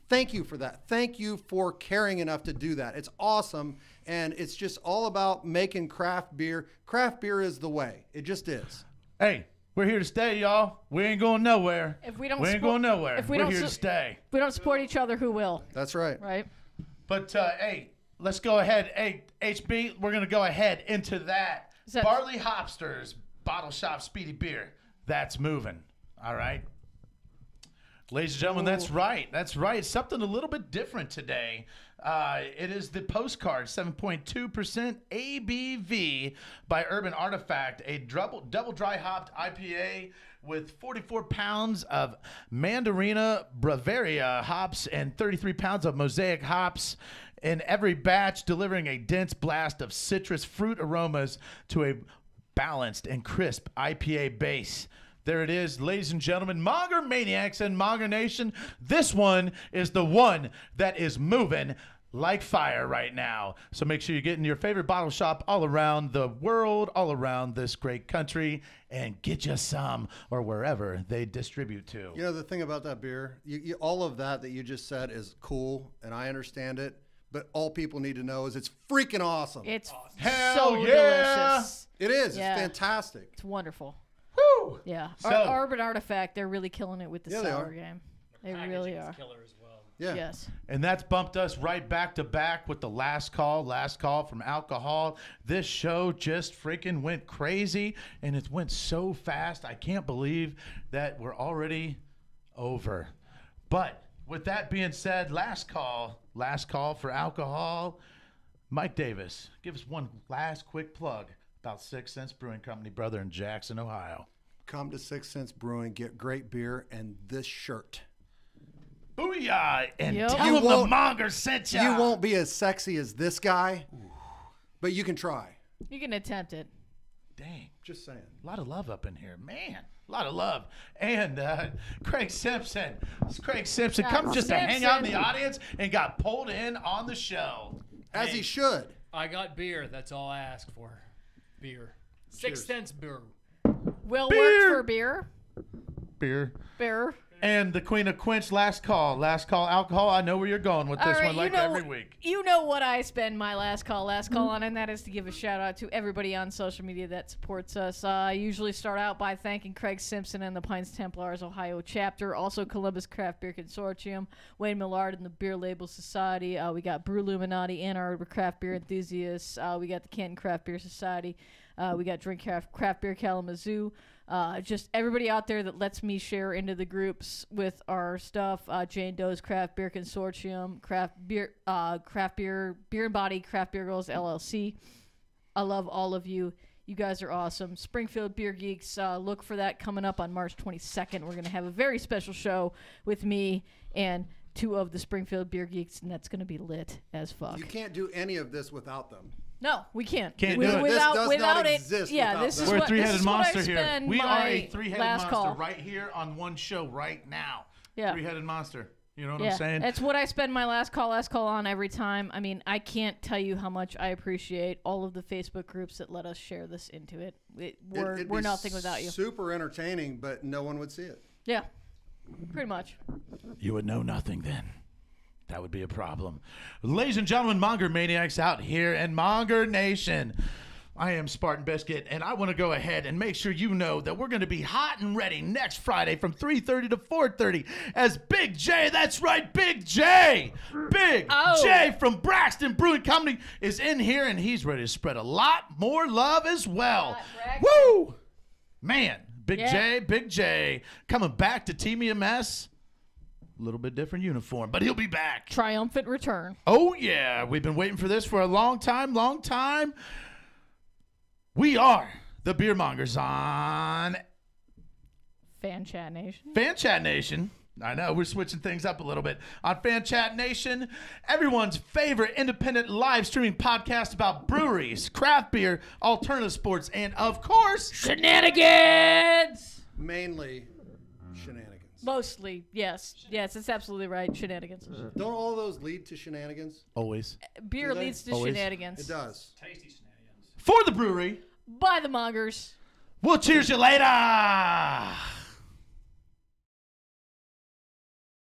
Speaker 8: thank you for that. Thank you for caring enough to do that. It's awesome, and it's just all about making craft beer. Craft beer is the way. It just is.
Speaker 3: Hey, we're here to stay, y'all. We ain't going nowhere.
Speaker 6: If we don't
Speaker 3: ain't going nowhere.
Speaker 6: If we're
Speaker 3: here to stay.
Speaker 6: If we don't support each other, who will?
Speaker 8: That's right.
Speaker 6: Right?
Speaker 3: But, hey, let's go ahead. Hey, HB, we're going to go ahead into that. Barley Hopsters Bottle Shop Speedy Beer. That's moving. All right. Ladies and gentlemen, that's right. That's right. Something a little bit different today. It is the Postcard 7.2% ABV by Urban Artifact, a double dry hopped IPA with 44 pounds of Mandarina Bavaria hops and 33 pounds of Mosaic hops in every batch, delivering a dense blast of citrus fruit aromas to a balanced and crisp IPA base. There it is, ladies and gentlemen, Monger Maniacs and Monger Nation. This one is the one that is moving like fire right now. So make sure you get in your favorite bottle shop all around the world, all around this great country, and get you some, or wherever they distribute to.
Speaker 8: You know, the thing about that beer, all of that you just said is cool, and I understand it. But all people need to know is it's freaking awesome.
Speaker 6: It's
Speaker 3: Hell
Speaker 6: so
Speaker 3: yeah.
Speaker 6: delicious.
Speaker 8: It is.
Speaker 6: Yeah.
Speaker 8: It's fantastic.
Speaker 6: It's wonderful.
Speaker 3: Woo!
Speaker 6: Yeah.
Speaker 3: So-
Speaker 6: Urban Artifact, they're really killing it with the
Speaker 8: Yeah, they
Speaker 6: sour
Speaker 8: are.
Speaker 6: game. They really are.
Speaker 9: Killer as well.
Speaker 8: Yeah.
Speaker 6: Yes.
Speaker 3: And that's bumped us right back to back with the last call from alcohol. This show just freaking went crazy, and it went so fast. I can't believe that we're already over. But with that being said, last call for alcohol. Mike Davis, give us one last quick plug about 6 Cents Brewing Company, brother, in Jackson, Ohio.
Speaker 8: Come to 6 Cents Brewing, get great beer, and this shirt.
Speaker 3: Booyah! And
Speaker 6: Yep.
Speaker 3: tell
Speaker 8: You
Speaker 3: them the
Speaker 8: won't-
Speaker 3: Monger sent ya.
Speaker 8: You won't be as sexy as this guy, but you can try.
Speaker 6: You can attempt it.
Speaker 3: Dang.
Speaker 8: Just saying.
Speaker 3: A lot of love up in here, man. A lot of love. And Craig Simpson. Craig Simpson come just to hang out in the audience and got pulled in on the show.
Speaker 8: As
Speaker 3: Hey,
Speaker 8: he should.
Speaker 9: I got beer. That's all I asked for. Beer. 6
Speaker 8: Cheers.
Speaker 9: cents beer.
Speaker 6: Will
Speaker 3: Beer.
Speaker 6: work for beer.
Speaker 3: Beer.
Speaker 6: Beer.
Speaker 3: And the Queen of Quench, last call alcohol. I know where you're going with this
Speaker 6: All right,
Speaker 3: one, like every week.
Speaker 6: You know what I spend my last call on, and that is to give a shout out to everybody on social media that supports us. I usually start out by thanking Craig Simpson and the Pines Templars Ohio chapter, also Columbus Craft Beer Consortium, Wayne Millard and the Beer Label Society. We got Brew Illuminati, Ann Arbor Craft Beer Enthusiasts. We got the Canton Craft Beer Society. We got Drink Craft Beer Kalamazoo. Just everybody out there that lets me share into the groups with our stuff. Jane Doe's Craft Beer Consortium, Craft Beer and Body, Craft Beer Girls LLC. I love all of you. You guys are awesome. Springfield Beer Geeks, look for that coming up on March 22nd. We're going to have a very special show with me and 2 of the Springfield Beer Geeks, and that's going to be lit as fuck.
Speaker 8: You can't do any of this without them.
Speaker 6: No, we can't.
Speaker 3: Can't do it.
Speaker 6: Without,
Speaker 8: This does
Speaker 6: without
Speaker 8: not
Speaker 6: it.
Speaker 8: exist
Speaker 6: Yeah,
Speaker 8: without
Speaker 6: this
Speaker 8: that.
Speaker 6: is
Speaker 3: We're a
Speaker 6: what
Speaker 3: three-headed
Speaker 6: this is what I
Speaker 3: monster here.
Speaker 6: spend
Speaker 3: We are
Speaker 6: my
Speaker 3: a three-headed
Speaker 6: last
Speaker 3: monster
Speaker 6: call.
Speaker 3: right here on one show right now.
Speaker 6: Yeah.
Speaker 3: Three-headed monster. You know what
Speaker 6: Yeah,
Speaker 3: I'm saying?
Speaker 6: that's what I spend my last call on every time. I mean, I can't tell you how much I appreciate all of the Facebook groups that let us share this into it.
Speaker 8: It'd
Speaker 6: We're
Speaker 8: be
Speaker 6: nothing without you.
Speaker 8: Super entertaining, but no one would see it.
Speaker 6: Yeah, pretty much.
Speaker 3: You would know nothing then. That would be a problem. Ladies and gentlemen, Monger Maniacs out here in Monger Nation. I am Spartan Biscuit, and I want to go ahead and make sure you know that we're going to be hot and ready next Friday from 3:30 to 4:30 as Big J, that's right, Big J, Big J from Braxton Brewing Company is in here, and he's ready to spread a lot more love as well. Woo! Man, Big J, coming back to Team EMS. A little bit different uniform, but he'll be back.
Speaker 6: Triumphant return.
Speaker 3: Oh, yeah. We've been waiting for this for a long time. We are the Beer Mongers on
Speaker 6: Fan Chat Nation.
Speaker 3: Fan Chat Nation. I know, we're switching things up a little bit. On Fan Chat Nation, everyone's favorite independent live streaming podcast about breweries, craft beer, alternative sports, and, of course,
Speaker 6: Shenanigans!
Speaker 8: Mainly shenanigans.
Speaker 6: Mostly, yes. Yes, it's absolutely right. Shenanigans.
Speaker 8: Don't all those lead to shenanigans?
Speaker 3: always.
Speaker 6: Beer
Speaker 8: Do they?
Speaker 6: leads to
Speaker 3: Always.
Speaker 6: shenanigans.
Speaker 8: It does.
Speaker 9: Tasty shenanigans.
Speaker 3: For the brewery,
Speaker 6: By the Mongers.
Speaker 3: we'll cheers you later.